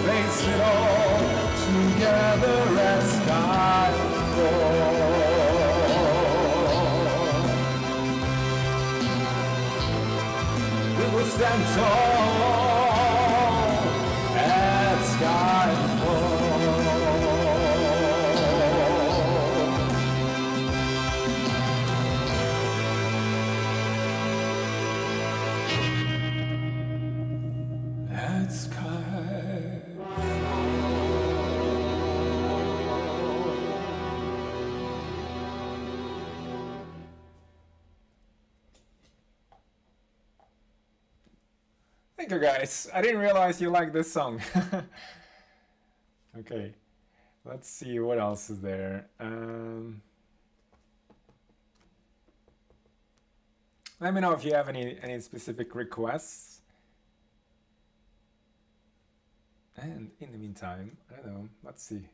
face it all together as sky falls. We will stand tall as sky Thank you guys. I didn't realize you like this song. Okay, let's see what else is there. Let me know if you have any specific requests. And in the meantime, I don't know, let's see.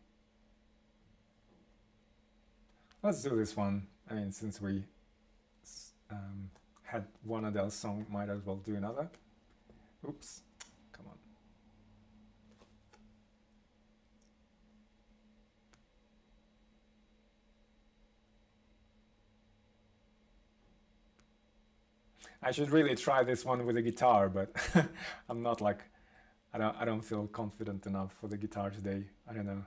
Let's do this one. I mean, since we had one Adele song, might as well do another. Oops, come on. I should really try this one with a guitar, but I'm not like, I don't feel confident enough for the guitar today. I don't know.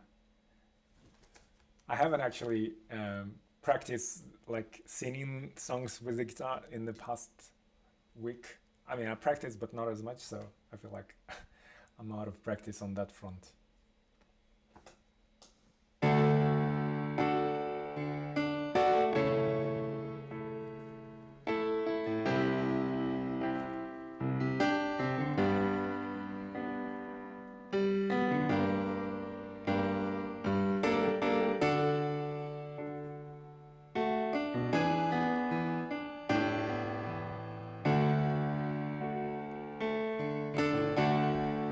I haven't actually practiced like singing songs with the guitar in the past week. I mean, I practice, but not as much, so I feel like I'm out of practice on that front.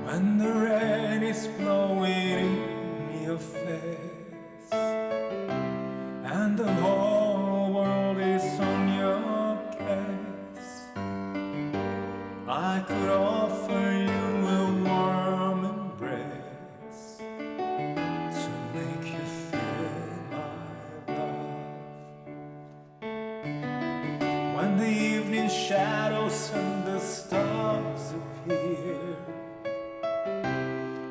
When the rain is blowing in your face and the whole world is on your case, I could offer you a warm embrace to make you feel my love. When the evening shadows and the stars appear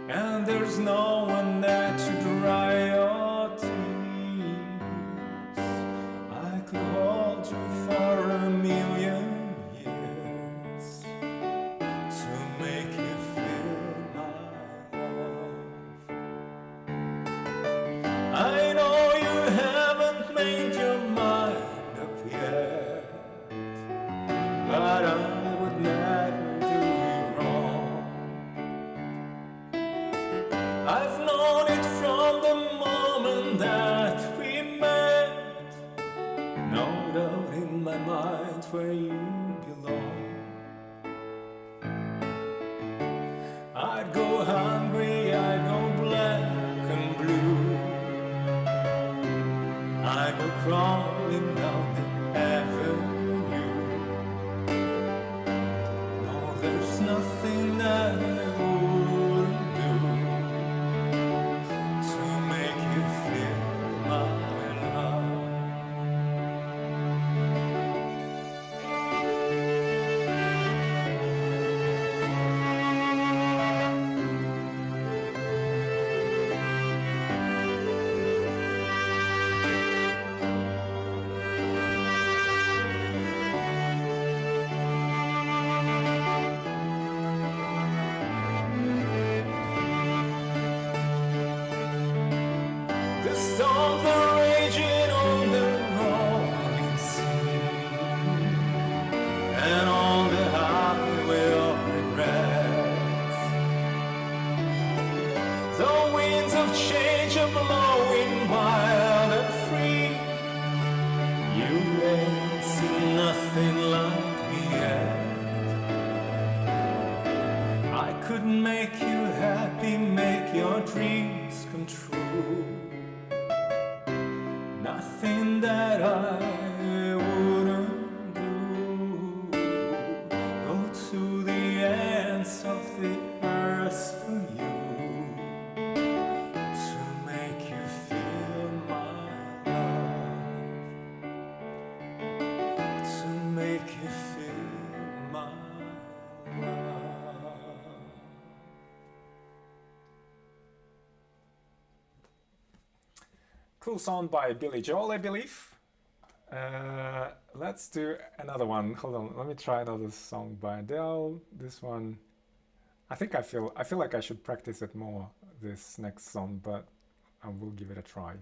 and there's no one there to dry your tears, I could hold you for a million years to make you feel my love. I know you haven't made your mind up yet, but I would never do you wrong. I've known it from the moment that we met. No doubt in my mind where you belong. I'd go hungry, I'd go black and blue. I'd go crawling down the avenue. No, there's nothing that I wouldn't do to make you feel my love. storms were raging on the rolling sea, and on the highway of regrets, the winds of change are blowing wild and free. You ain't seen nothing like me yet. I could make you happy, make your dreams come true. Nothing that I wouldn't do. Go to the ends of the earth for you, to make you feel my love, to make you feel my love. Cool song by Billy Joel, I believe. Let's do another one. Hold on, let me try another song by Adele. This one, I feel like I should practice it more, this next song, but I will give it a try.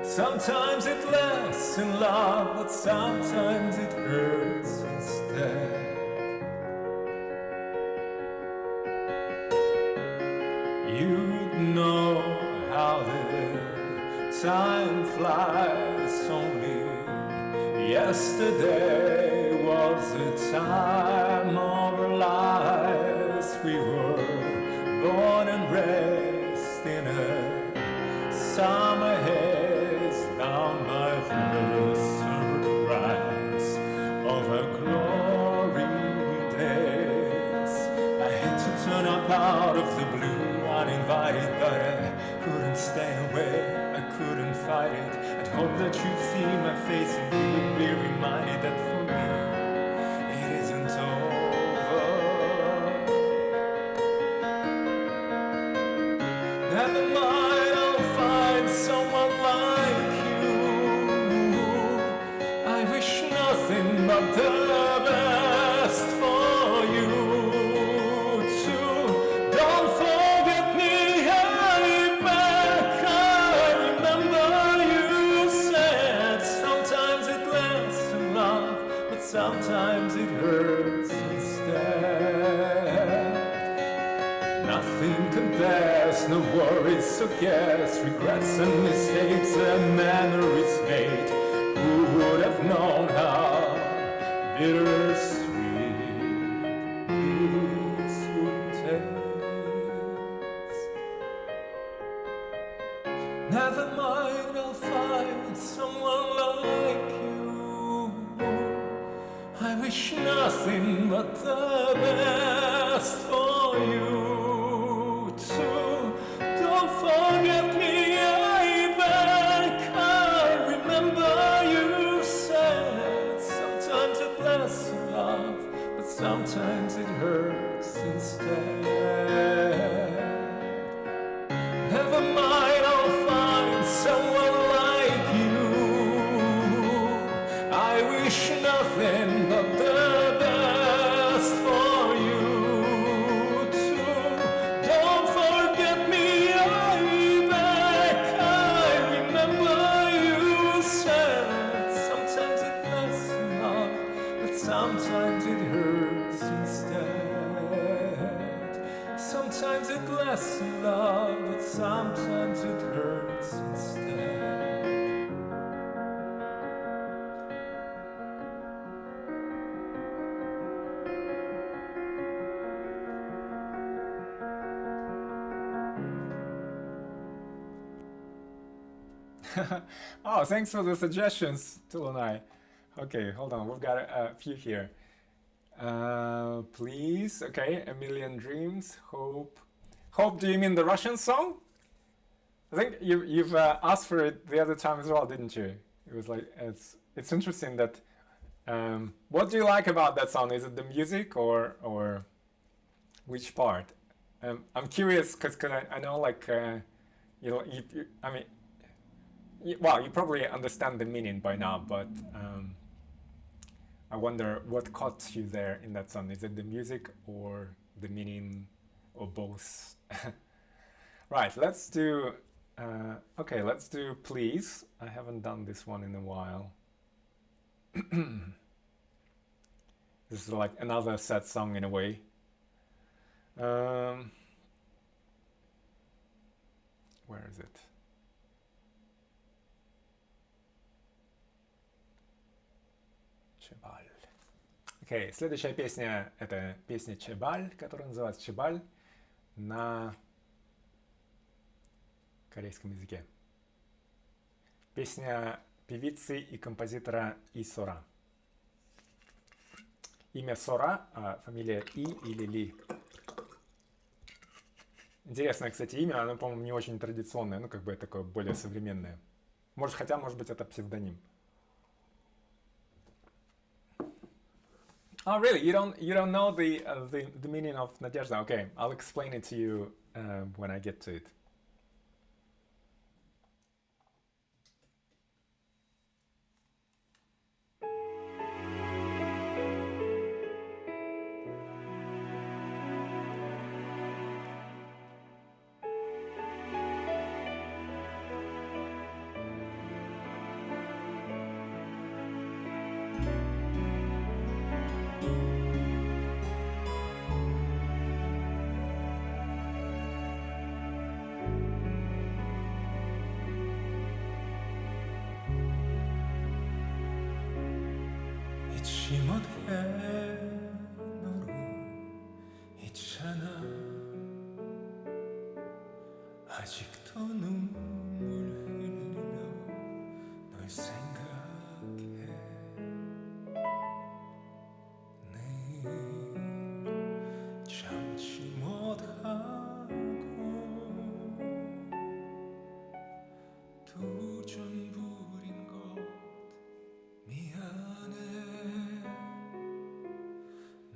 Sometimes it lasts in love, but sometimes it hurts instead. You'd know how the time flies. Only yesterday was the time of our lives. We were born and raised in a summer haze, bound by the sunrise of our glory days. I had to turn up out of the blue, uninvited, but I couldn't stay away. I couldn't fight it. I'd hope that you'd see my face and you would be reminded that for me it isn't over. Never mind, I'll find someone like you. I wish nothing but the best for you too. Don't forget me, I'll be back. I remember you said sometimes it lasts in love, but sometimes it hurts instead. Nothing compares, no worries, so guess regrets and mistakes and memories made. Who would have known how bittersweet this would taste? Never mind, I'll find someone like you. I wish nothing but the best for you too. Don't fall. sometimes it hurts instead. Never mind, I'll find someone like you. I wish nothing but the best for you too. Don't forget me, 𝐈𝐵𝐥. I remember you said sometimes it lasts in love, but sometimes it hurts instead. Sometimes it lasts in love, but sometimes it hurts instead. Oh, thanks for the suggestions, Tulunai. Okay, hold on, we've got a few here. Please, okay, A Million Dreams, Hope. Hope, do you mean the Russian song? I think you've asked for it the other time as well, didn't you? It was like, it's interesting that, what do you like about that song? Is it the music or which part? I'm curious because I know like, I mean, well, you probably understand the meaning by now, but I wonder what caught you there in that song. Is it the music or the meaning or both? Right, let's do, okay, let's do Please. I haven't done this one in a while. This is like another sad song in a way. Where is it? 𝐶𝐬𝐵𝐥. Окей, следующая песня — это песня 𝐶𝐬𝐵𝐥, которая называется 𝐶𝐬𝐵𝐥 на корейском языке. Песня певицы и композитора И Сора. Имя Сора, а фамилия И или Ли. Интересное, кстати, имя, оно, по-моему, не очень традиционное, ну, как бы такое более современное. Может, хотя, может быть, это псевдоним. Oh, really? You don't know the meaning of Nadezhda? Okay, I'll explain it to you when I get to it. 잊지 못해 너를 있잖아. 아직도 눈물 흘리며 널 생각해. 내일 참지 못하고 두 점 부린 것 미안해.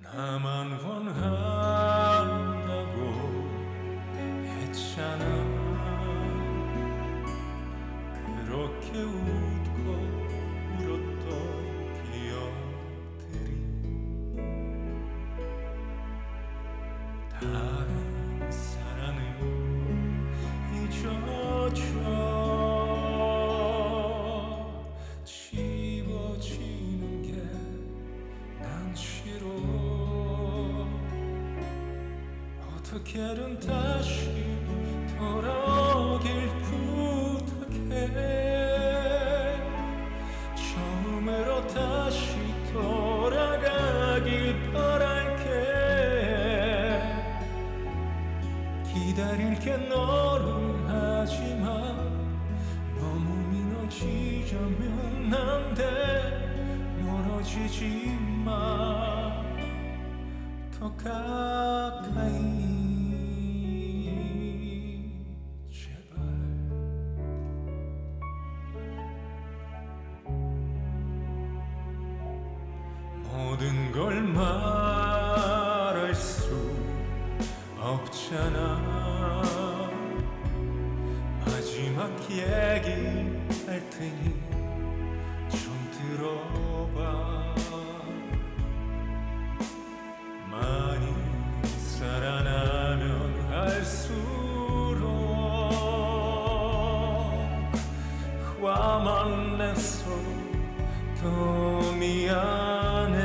나만 원한다고 했잖아. 그렇게 웃고 울었던 기억들이 다른 사랑을 잊어줘. 지워지는 게 난 싫어. 어떻게든 다시 돌아오길 부탁해. 처음으로 다시 돌아가길 바랄게. 기다릴게 너를. 하지만 너무 미뤄지자면 안 돼. 멀어지지 마. 더 가까이 제발. 모든 걸 말 있잖아 마지막 얘기 할 테니 좀 들어봐 많이 살아나면 할수록 화만 내서 더 미안해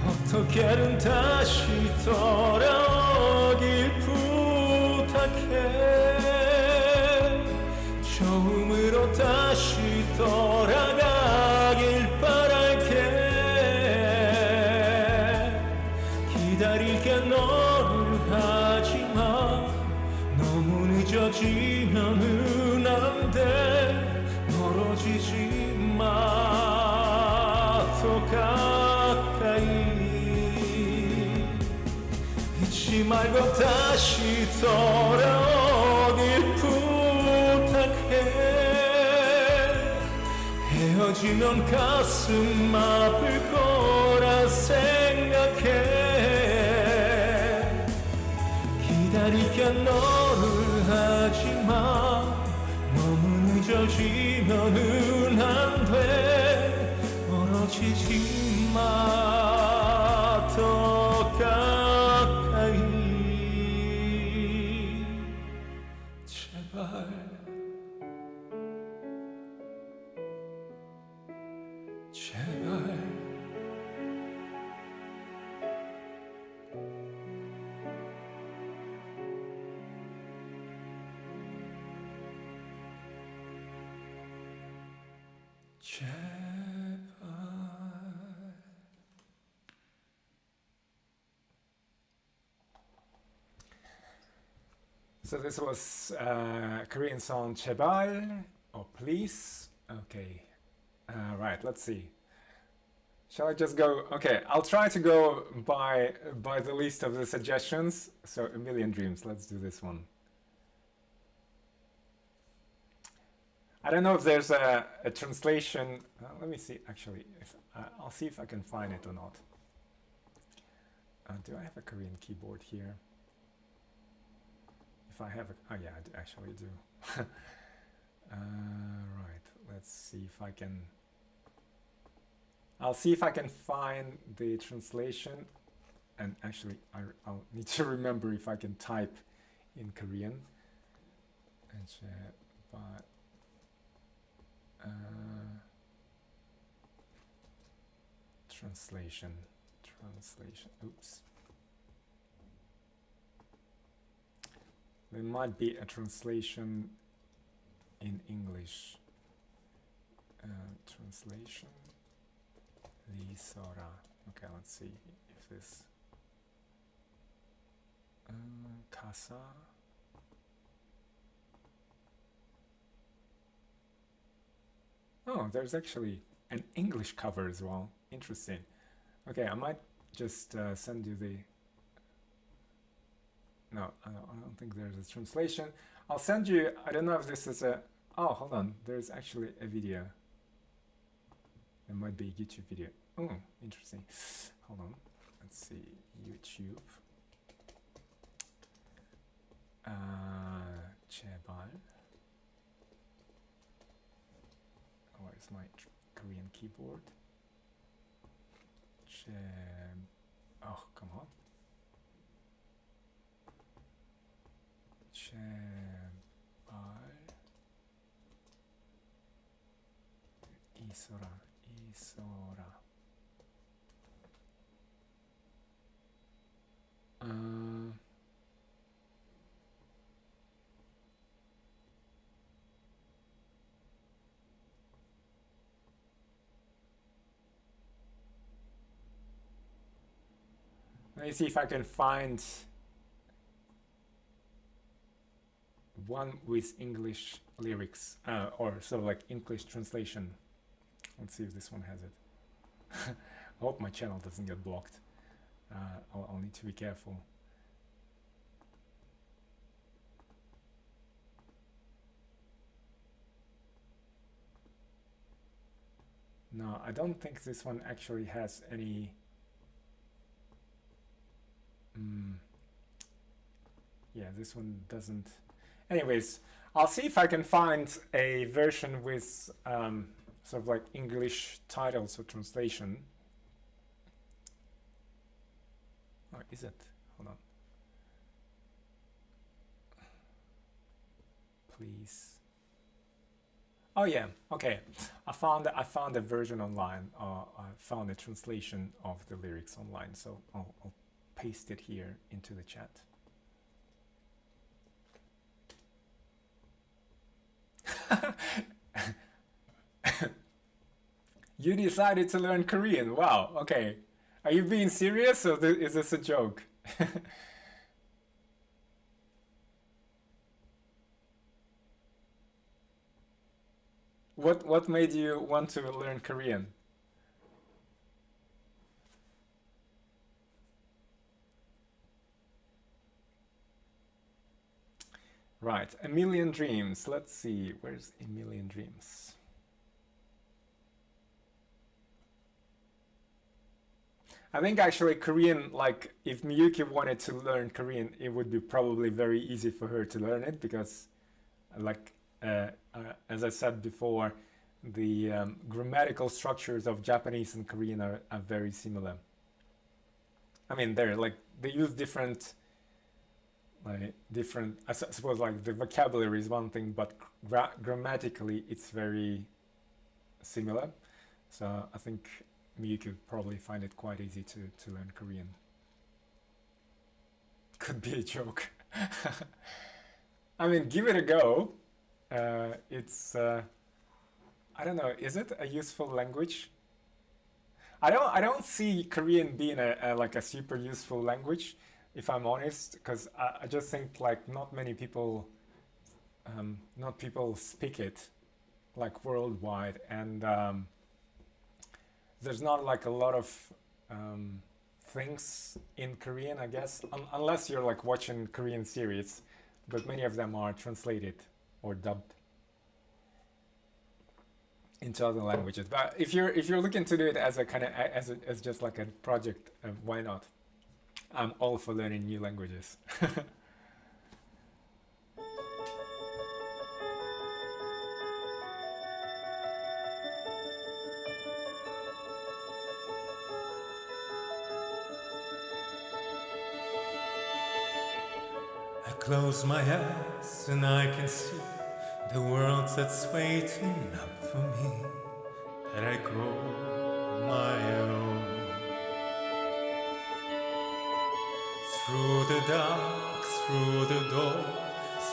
어떻게든 다시 돌아오길 부탁해 처음으로 다시 돌아가길 바랄게 기다릴게 너를 하지마 너무 늦어지면은 안돼 멀어지지 마 더 가까이 잊지 말고 다시 돌아오길 부탁해 헤어지면 가슴 아플 거라 생각해 기다릴게 너를 하지마 너무 늦어지면은 안돼 멀어지지 마 더 가까이 제발 제발 So this was Korean song 제발 or please. Okay, right. Let's see. Shall I just go? Okay, I'll try to go by the list of the suggestions. So A Million Dreams. Let's do this one. I don't know if there's a translation. Let me see. Actually, if I'll see if I can find it or not. Do I have a Korean keyboard here? If I have oh yeah, I actually do. Right, let's see if I can. I'll see if I can find the translation, and actually I'll need to remember if I can type in Korean. But translation. Oops. There might be a translation in English. Translation. 𝐒𝐚𝐬𝐿. Okay, let's see if this. 가사. Oh, there's actually an English cover as well. Interesting. Okay, I might just send you the. No, I don't think there's a translation. I'll send you, I don't know if this is a, oh, hold on. There's actually a video. There might be a YouTube video. Oh, interesting. Hold on. Let's see, YouTube. 제발. Where's my Korean keyboard? Oh, come on. 제발 있어라. Let me see if I can find one with English lyrics, or sort of like English translation. Let's see if this one has it. I hope my channel doesn't get blocked. I'll need to be careful. No, I don't think this one actually has any Yeah, this one doesn't. Anyways, I'll see if I can find a version with sort of like English titles or translation. Or is it? Hold on. Please. Oh yeah, okay. I found a version online. I found a translation of the lyrics online, so I'll paste it here into the chat. You decided to learn Korean. Wow, okay. Are you being serious or is this a joke? What made you want to learn Korean? Right, A Million Dreams. Let's see, where's A Million Dreams? I think actually Korean, like if Miyuki wanted to learn Korean, it would be probably very easy for her to learn it because like as I said before, the grammatical structures of Japanese and Korean are very similar. I mean, they use different, I suppose like the vocabulary is one thing, but grammatically it's very similar. So I think Miyuki would probably find it quite easy to learn Korean. Could be a joke. I mean, give it a go. It's I don't know, is it a useful language? I don't see Korean being like a super useful language, if I'm honest, because I just think like not many people speak it like worldwide, and there's not like a lot of things in Korean, I guess, unless you're like watching Korean series, but many of them are translated or dubbed into other languages. But if you're looking to do it as a kind of as just like a project, why not? I'm all for learning new languages. I close my eyes and I can see the world that's waiting up for me, that I call my own. Through the dark, through the door,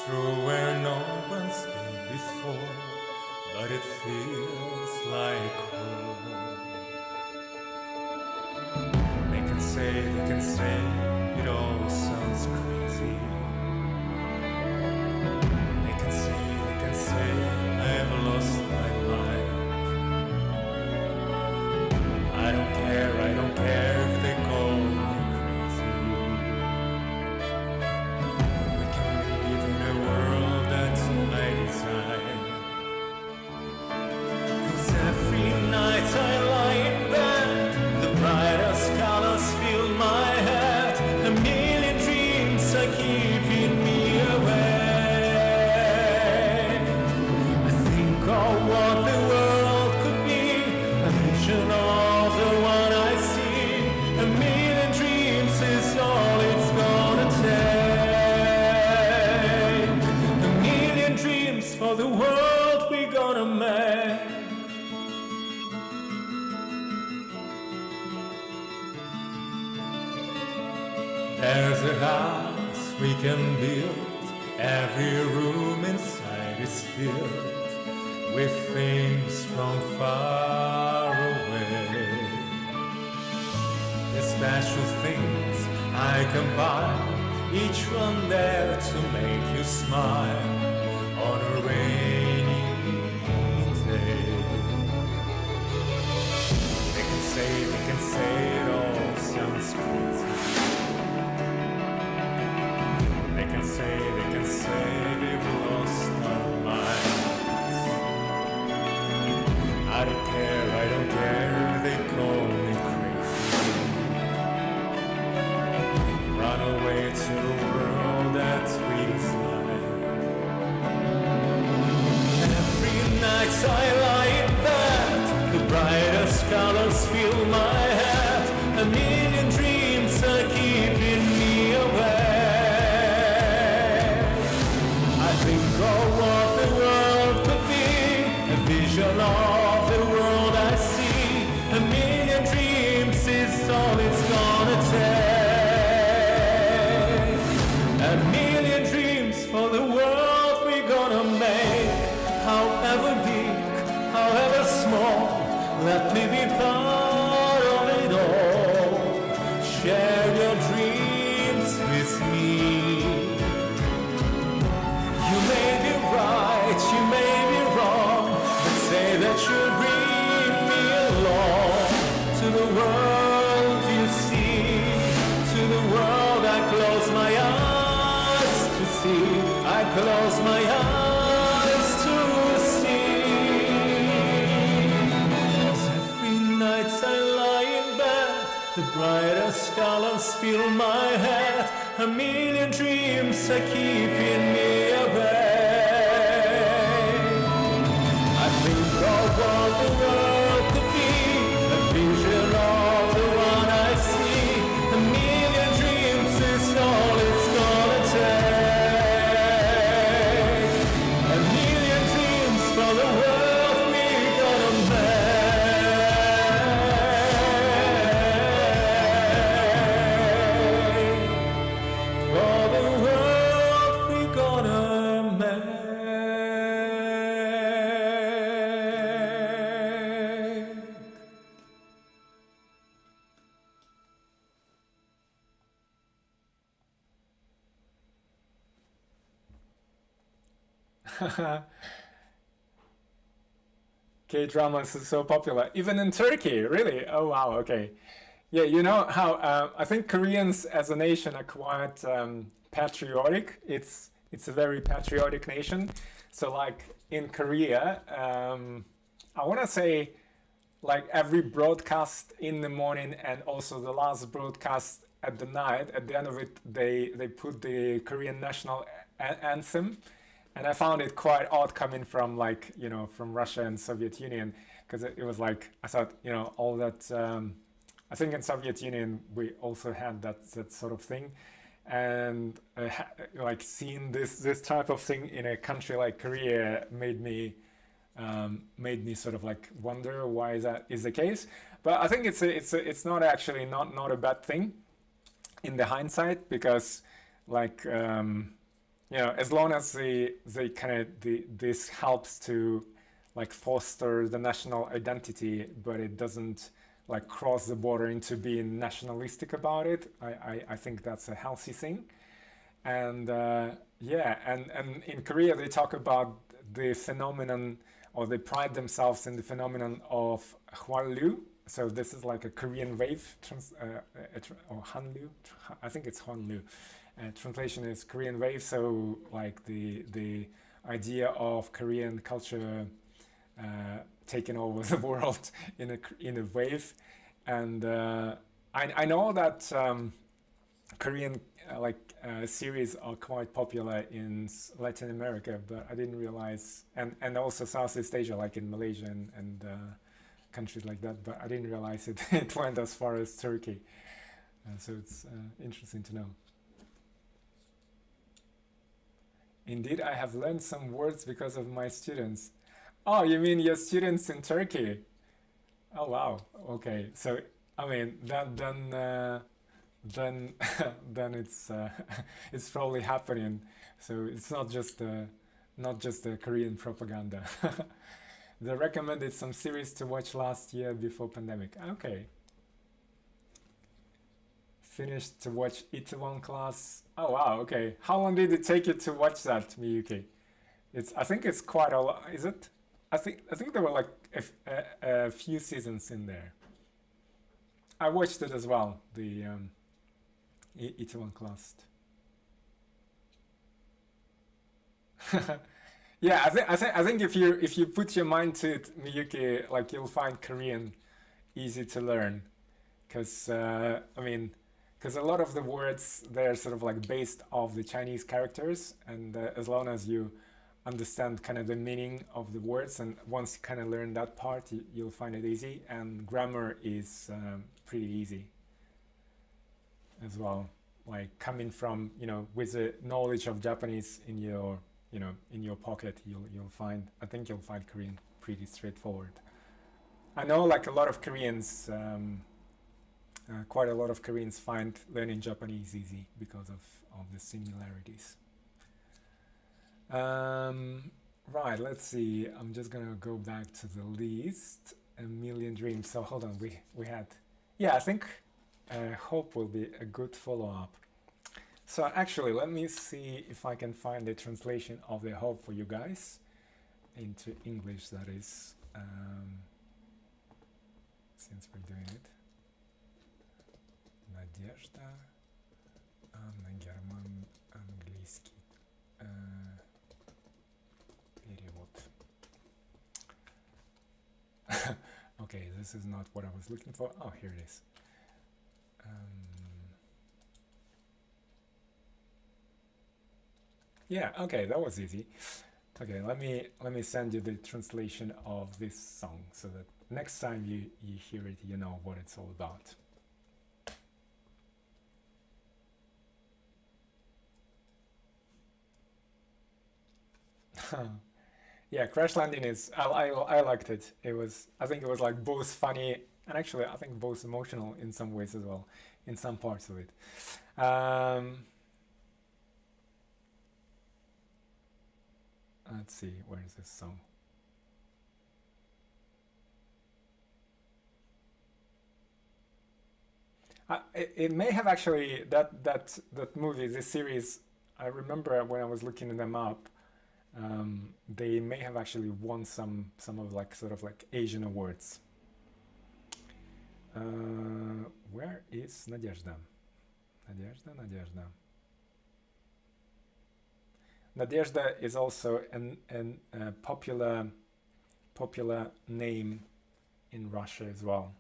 through where no one's been before, but it feels like home. They can say, it all sounds crazy. They can say, I've lost my mind. I don't care if they call me crazy. We can live in a world that I design. 'Cause every night I lie in bed, the brightest colors fill my head. A million dreams are keeping me awake. I think of what the world could be, a vision of the one I see. A million dreams is all it's gonna take. A million dreams for the world we're gonna make. There's a house we can build, every room inside is filled with things from far away. The special things I combine, each one there to make you smile on a rainy day. They can say it all sounds crazy. They can say they've lost our minds. I don't care if they call me crazy. take. A million dreams for the world we're gonna make. However big, however small, let me be part of it all. Share your dreams with me. You may be right, you may be wrong, but say that you'll bring me along to the world you see, to the world I close my eyes to see. I close my eyes to see. As every night I lie in bed, the brightest colors fill my head. A million dreams are keeping me awake. I think of what the world could be, a vision of the one I see. A million dreams is all it's gonna take. A million dreams for the world we're gonna make. For the world we're gonna make. K-dramas is so popular, even in Turkey, really? Oh wow, okay. Yeah, you know how I think Koreans as a nation are quite patriotic. It's a very patriotic nation. So like in Korea, I want to say like every broadcast in the morning and also the last broadcast at the night, at the end of it, they put the Korean national anthem. And I found it quite odd coming from like, you know, from Russia and Soviet Union, because it was like, I thought, you know, all that, I think in Soviet Union, we also had that sort of thing. And like seeing this type of thing in a country like Korea made me sort of like wonder why that is the case. But I think it's not actually not a bad thing in the hindsight, because like, you know, as long as this helps to like foster the national identity, but it doesn't like cross the border into being nationalistic about it, I think that's a healthy thing. And yeah, and in Korea they talk about the phenomenon, or they pride themselves in the phenomenon of Hwanlu. So this is like a Korean wave, or Hanlu, I think it's Hwanlu. Translation is Korean wave, so like the idea of Korean culture taking over the world in a wave. And I know that Korean series are quite popular in Latin America, but I didn't realize, and also Southeast Asia, like in Malaysia and countries like that, but I didn't realize it went as far as Turkey. So it's interesting to know. Indeed, I have learned some words because of my students. Oh, you mean your students in Turkey? Oh wow. Okay. So I mean then it's it's probably happening. So it's not just the Korean propaganda. They recommended some series to watch last year before pandemic. Okay. Finished to watch Itaewon Class. Oh wow, okay. How long did it take you to watch that, Miyuki? I think it's quite a lot. Is it? I think there were like a few seasons in there. I watched it as well. The Itaewon Class. Yeah, I think if you put your mind to it, Miyuki, like you'll find Korean easy to learn, because I mean. Because a lot of the words, they're sort of like based off the Chinese characters, and as long as you understand kind of the meaning of the words, and once you kind of learn that part, you'll find it easy. And grammar is pretty easy as well. Like coming from, you know, with the knowledge of Japanese in your, you know, in your pocket, I think you'll find Korean pretty straightforward. I know like a lot of Koreans quite a lot of Koreans find learning Japanese easy because of the similarities. Right, let's see. I'm just gonna go back to the list. A Million Dreams. So hold on, we had, yeah, I think Hope will be a good follow-up. So actually, let me see if I can find the translation of the Hope for you guys into English, that is, since we're doing it. Надежда, Анна Герман, английский перевод. Okay, this is not what I was looking for. Oh, here it is. Yeah, okay, that was easy. Okay, let me send you the translation of this song so that next time you hear it, you know what it's all about. Yeah, Crash Landing is, I liked it. I think it was like both funny and actually I think both emotional in some ways as well, in some parts of it. Let's see, where is this song? It may have actually, that movie, this series, I remember when I was looking them up, they may have actually won some of like sort of like Asian awards. Where is Nadezhda? Nadezhda. Nadezhda is also a popular name in Russia as well.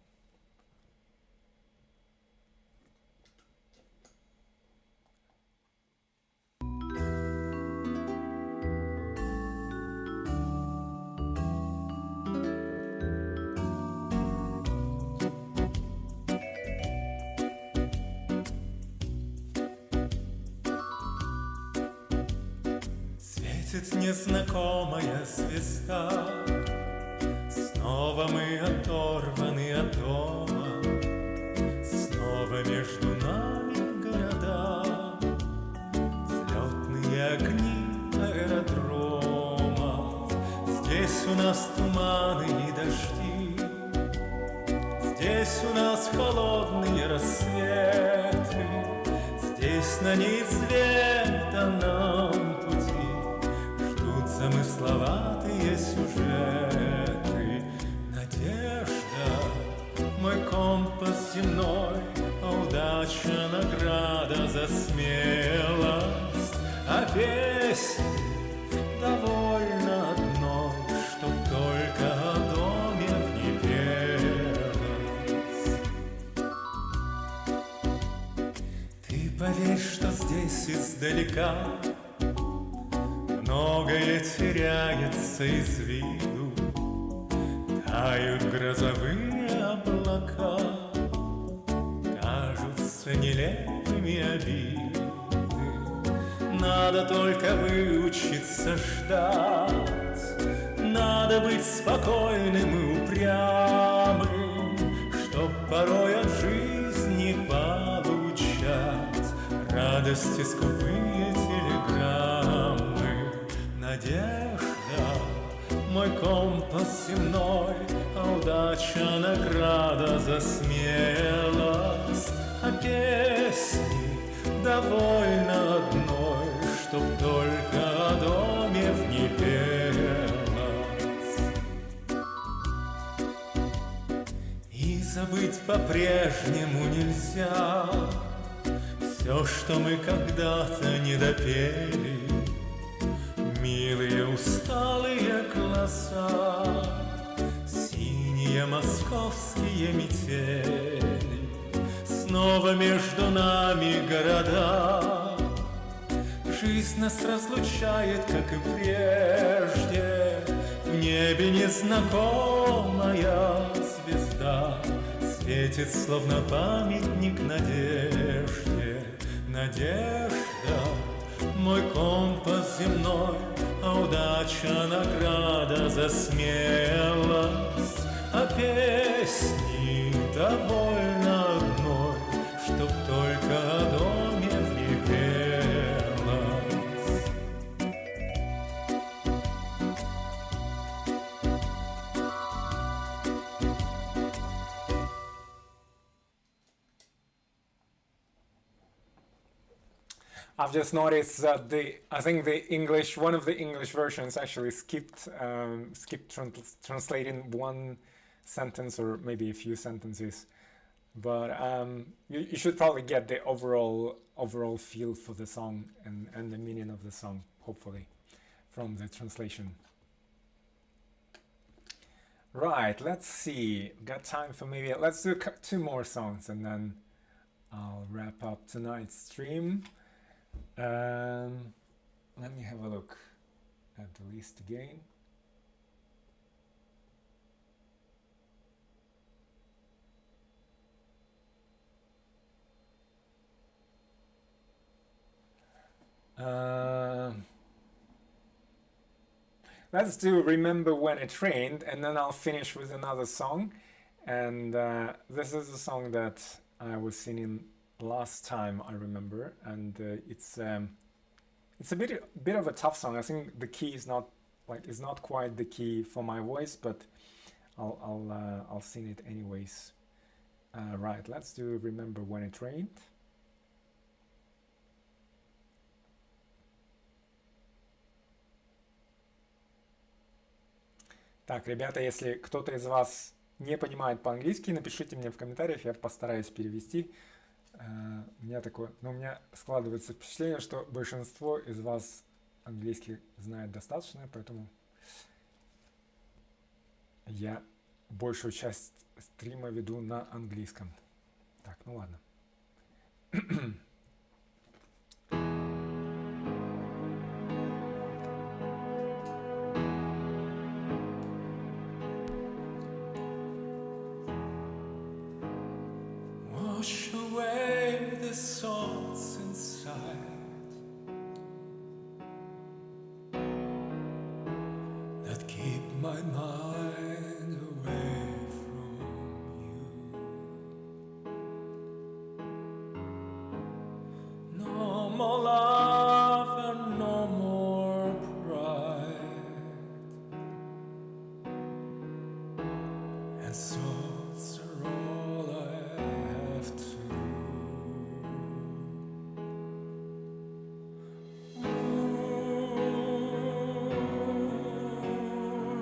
Светит незнакомая звезда, снова мы оторваны от дома, снова между нами города, взлетные огни аэродрома. Здесь у нас туманы и дожди, здесь у нас холодные рассветы, здесь на неизведанном замысловатые сюжеты. Надежда, мой компас земной, а удача награда за смелость. А песни довольно одной, чтоб только о доме в ней пелось. Ты поверь, что здесь издалека многое теряется из виду, тают грозовые облака, кажутся нелепыми обиды. Надо только выучиться ждать, надо быть спокойным и упрямым, чтоб порой от жизни получать радости скупые телеграммы. Надежда, мой компас земной, а удача награда за смелость. А песни довольно одной, чтоб только о доме в ней пелось. И забыть по-прежнему нельзя все, что мы когда-то не допели. Милые усталые глаза, синие московские метели, снова между нами города. Жизнь нас разлучает, как и прежде, в небе незнакомая звезда светит, словно памятник надежде. Надежда, мой компас земной, а удача награда за смелость. А песни довольно одной, I've just noticed that I think one of the English versions actually skipped translating one sentence or maybe a few sentences. But you should probably get the overall feel for the song and the meaning of the song, hopefully, from the translation. Right, let's see. Got time for maybe let's do 2 more songs and then I'll wrap up tonight's stream. Let me have a look at the list again. Let's do Remember When It Rained, and then I'll finish with another song. And this is a song that I was singing last time, I remember, and it's a bit of a tough song. I think the key is not quite the key for my voice, but I'll sing it anyways. Right, let's do Remember When It Rained. Так, ребята, если кто-то из вас не понимает по-английски, напишите мне в комментариях, я постараюсь перевести. У меня складывается впечатление, что большинство из вас английский знает достаточно, поэтому я большую часть стрима веду на английском. Так, ну ладно. Wash away the salts inside that keep my mind away from you. No more love and no more pride, and salts are all I have to.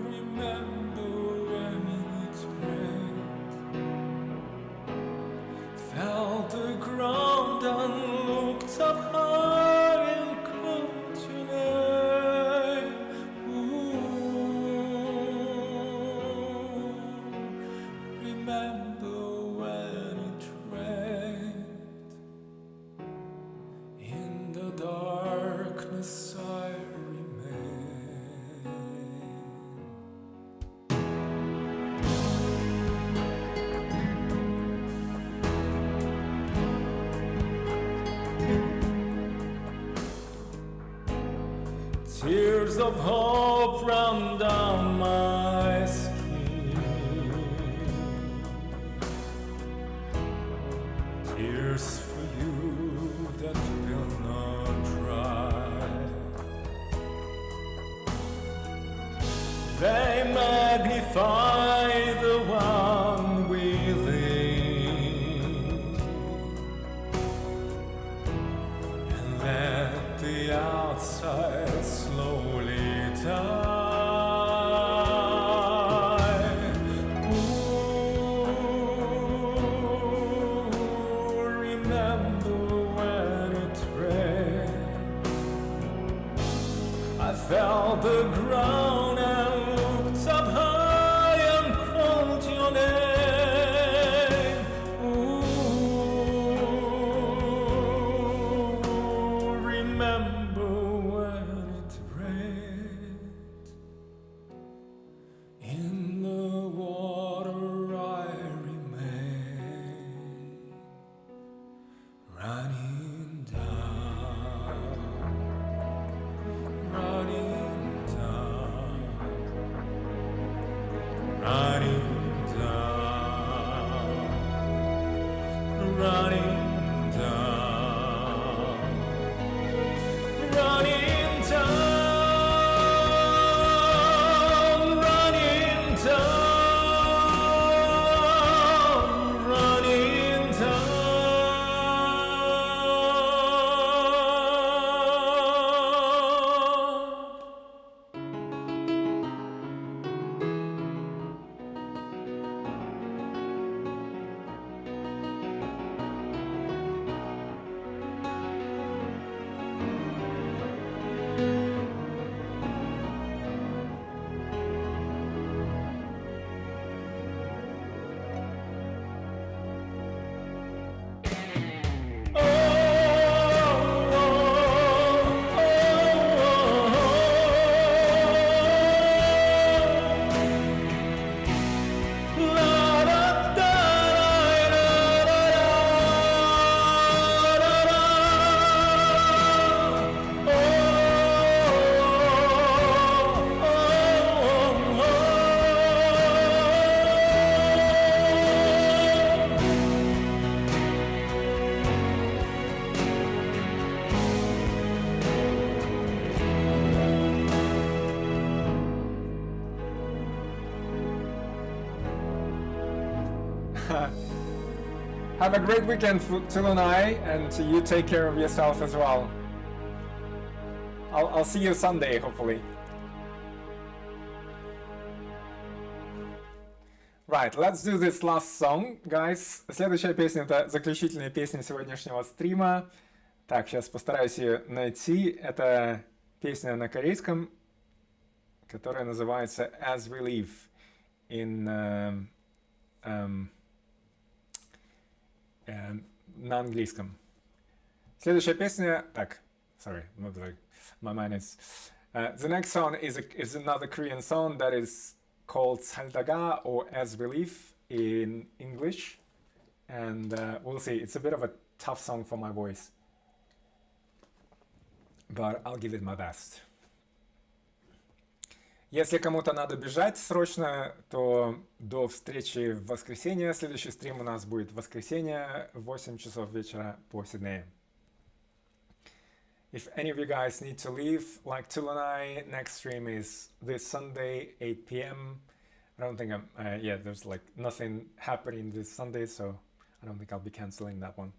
Remember when it rained, felt the ground and looked up high and called your name. Remember when it rained, in the darkness I remain. Tears of hope run down my skin, tears for you that will not dry. They magnify the one within and let the outside slowly die. Remember when it rained, I felt the ground and looked up high and called your name. Remember when it rained, in the water I remain, running down, running down, running down, running down, running down, running down, running down. Have a great weekend, Tulunai, and you take care of yourself as well. I'll see you Sunday, hopefully. Right, let's do this last song, guys. Следующая песня — это заключительная песня сегодняшнего стрима. Так, сейчас постараюсь ее найти. Это песня на корейском, которая называется As We Live на английском. Следующая песня... Так, sorry, not like my mind is... the next song is another Korean song that is called 𝐨𝐫𝐥𝐝 or As We Live in English, and we'll see. It's a bit of a tough song for my voice, but I'll give it my best. Если кому-то надо бежать срочно, то до встречи в воскресенье. Следующий стрим у нас будет в воскресенье в 8 часов вечера по Сиднею. If any of you guys need to leave, like Tulunai, next stream is this Sunday, 8 p.m. I don't think there's like nothing happening this Sunday, so I don't think I'll be canceling that one.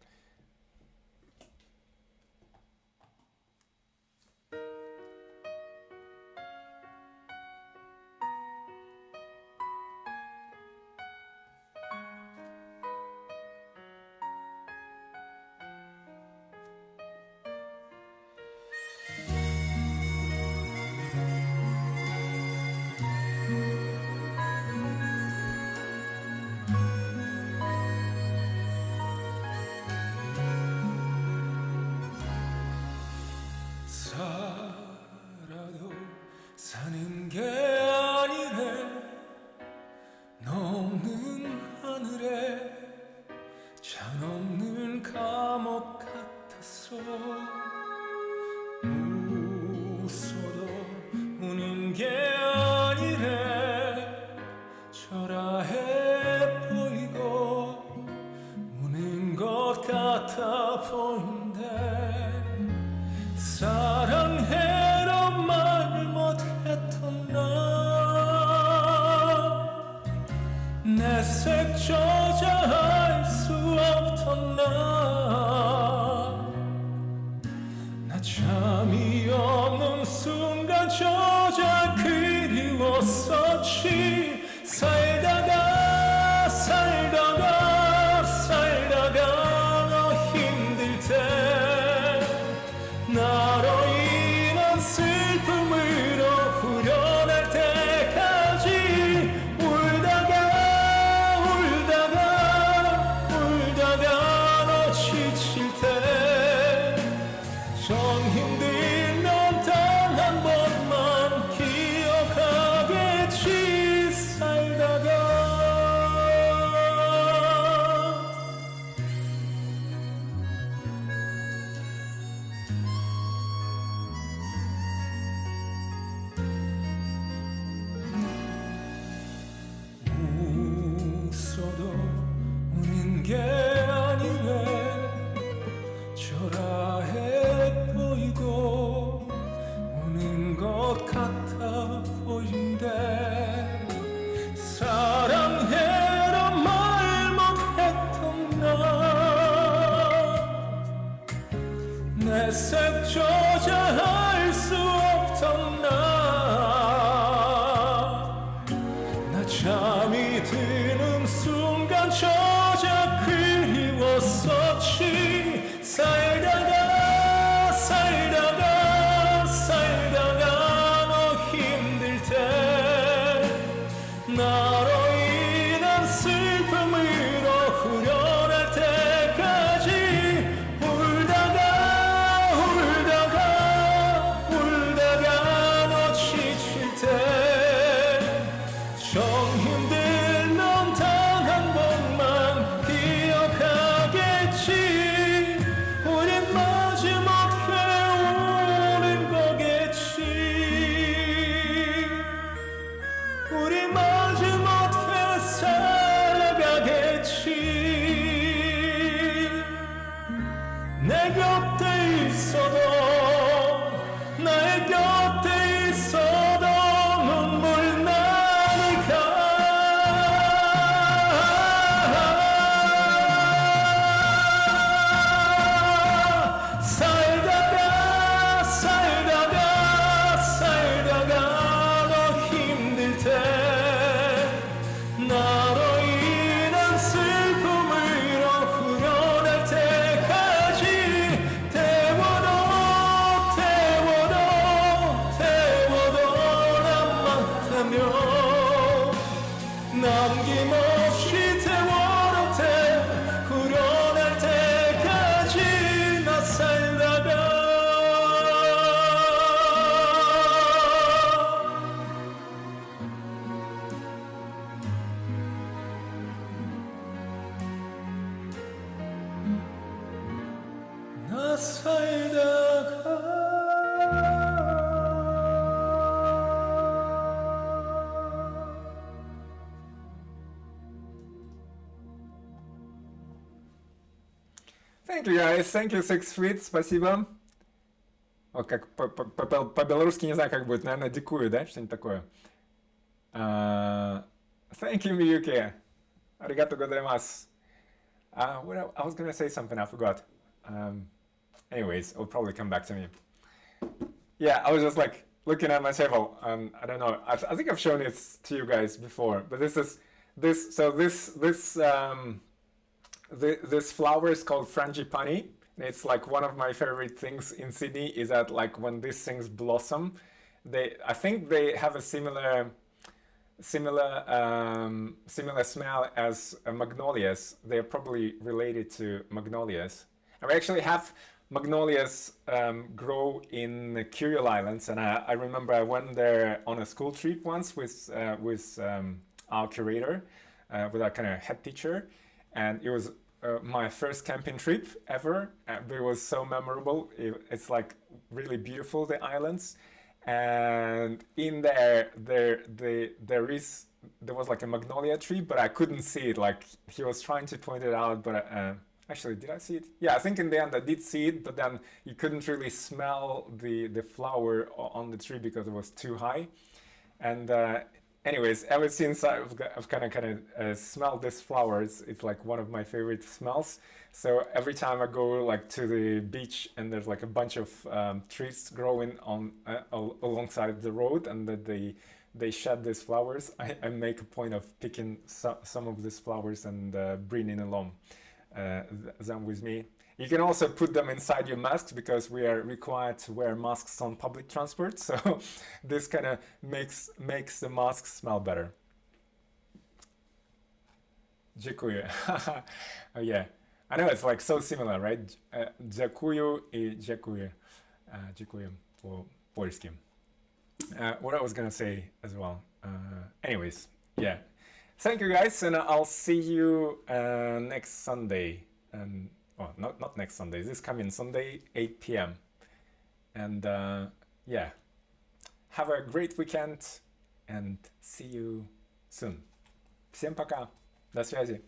다 살다가 Thank you guys, thank you 6 feet, спасибо. О, как по-белорусски не знаю, как будет, наверное, дикую, да, что-нибудь такое. Thank you, Miyuki. Arigato gozaimasu. I was gonna say something, I forgot. Anyways, it'll probably come back to me. Yeah, I was just like looking at my table, and I don't know. I think I've shown it to you guys before, but this flower is called frangipani. It's like one of my favorite things in Sydney is that like when these things blossom, I think they have a similar smell as magnolias. They're probably related to magnolias. And we actually have magnolias grow in the Kurile Islands, and I remember I went there on a school trip once with our curator, with our kind of head teacher, and it was my first camping trip ever. It was so memorable. It's like really beautiful, the islands. And in there was like a magnolia tree, but I couldn't see it. Like he was trying to point it out, but actually, did I see it? Yeah, I think in the end I did see it, but then you couldn't really smell the flower on the tree because it was too high. And anyways, ever since I've kind of smelled this flower, it's like one of my favorite smells. So every time I go like to the beach and there's like a bunch of trees growing on alongside the road, and that they shed these flowers, I make a point of picking some of these flowers and bringing along them with me. You can also put them inside your masks because we are required to wear masks on public transport. So this kind of makes the masks smell better. Jikuyu. Oh yeah. I know it's like so similar, right? Jakuyu и Jikuyu. Jikuyu по-польски. What I was gonna say as well. Anyways, yeah. Thank you guys, and I'll see you next Sunday. Well, not next Sunday, this coming Sunday, 8 p.m. And yeah, have a great weekend and see you soon. Всем пока. До связи.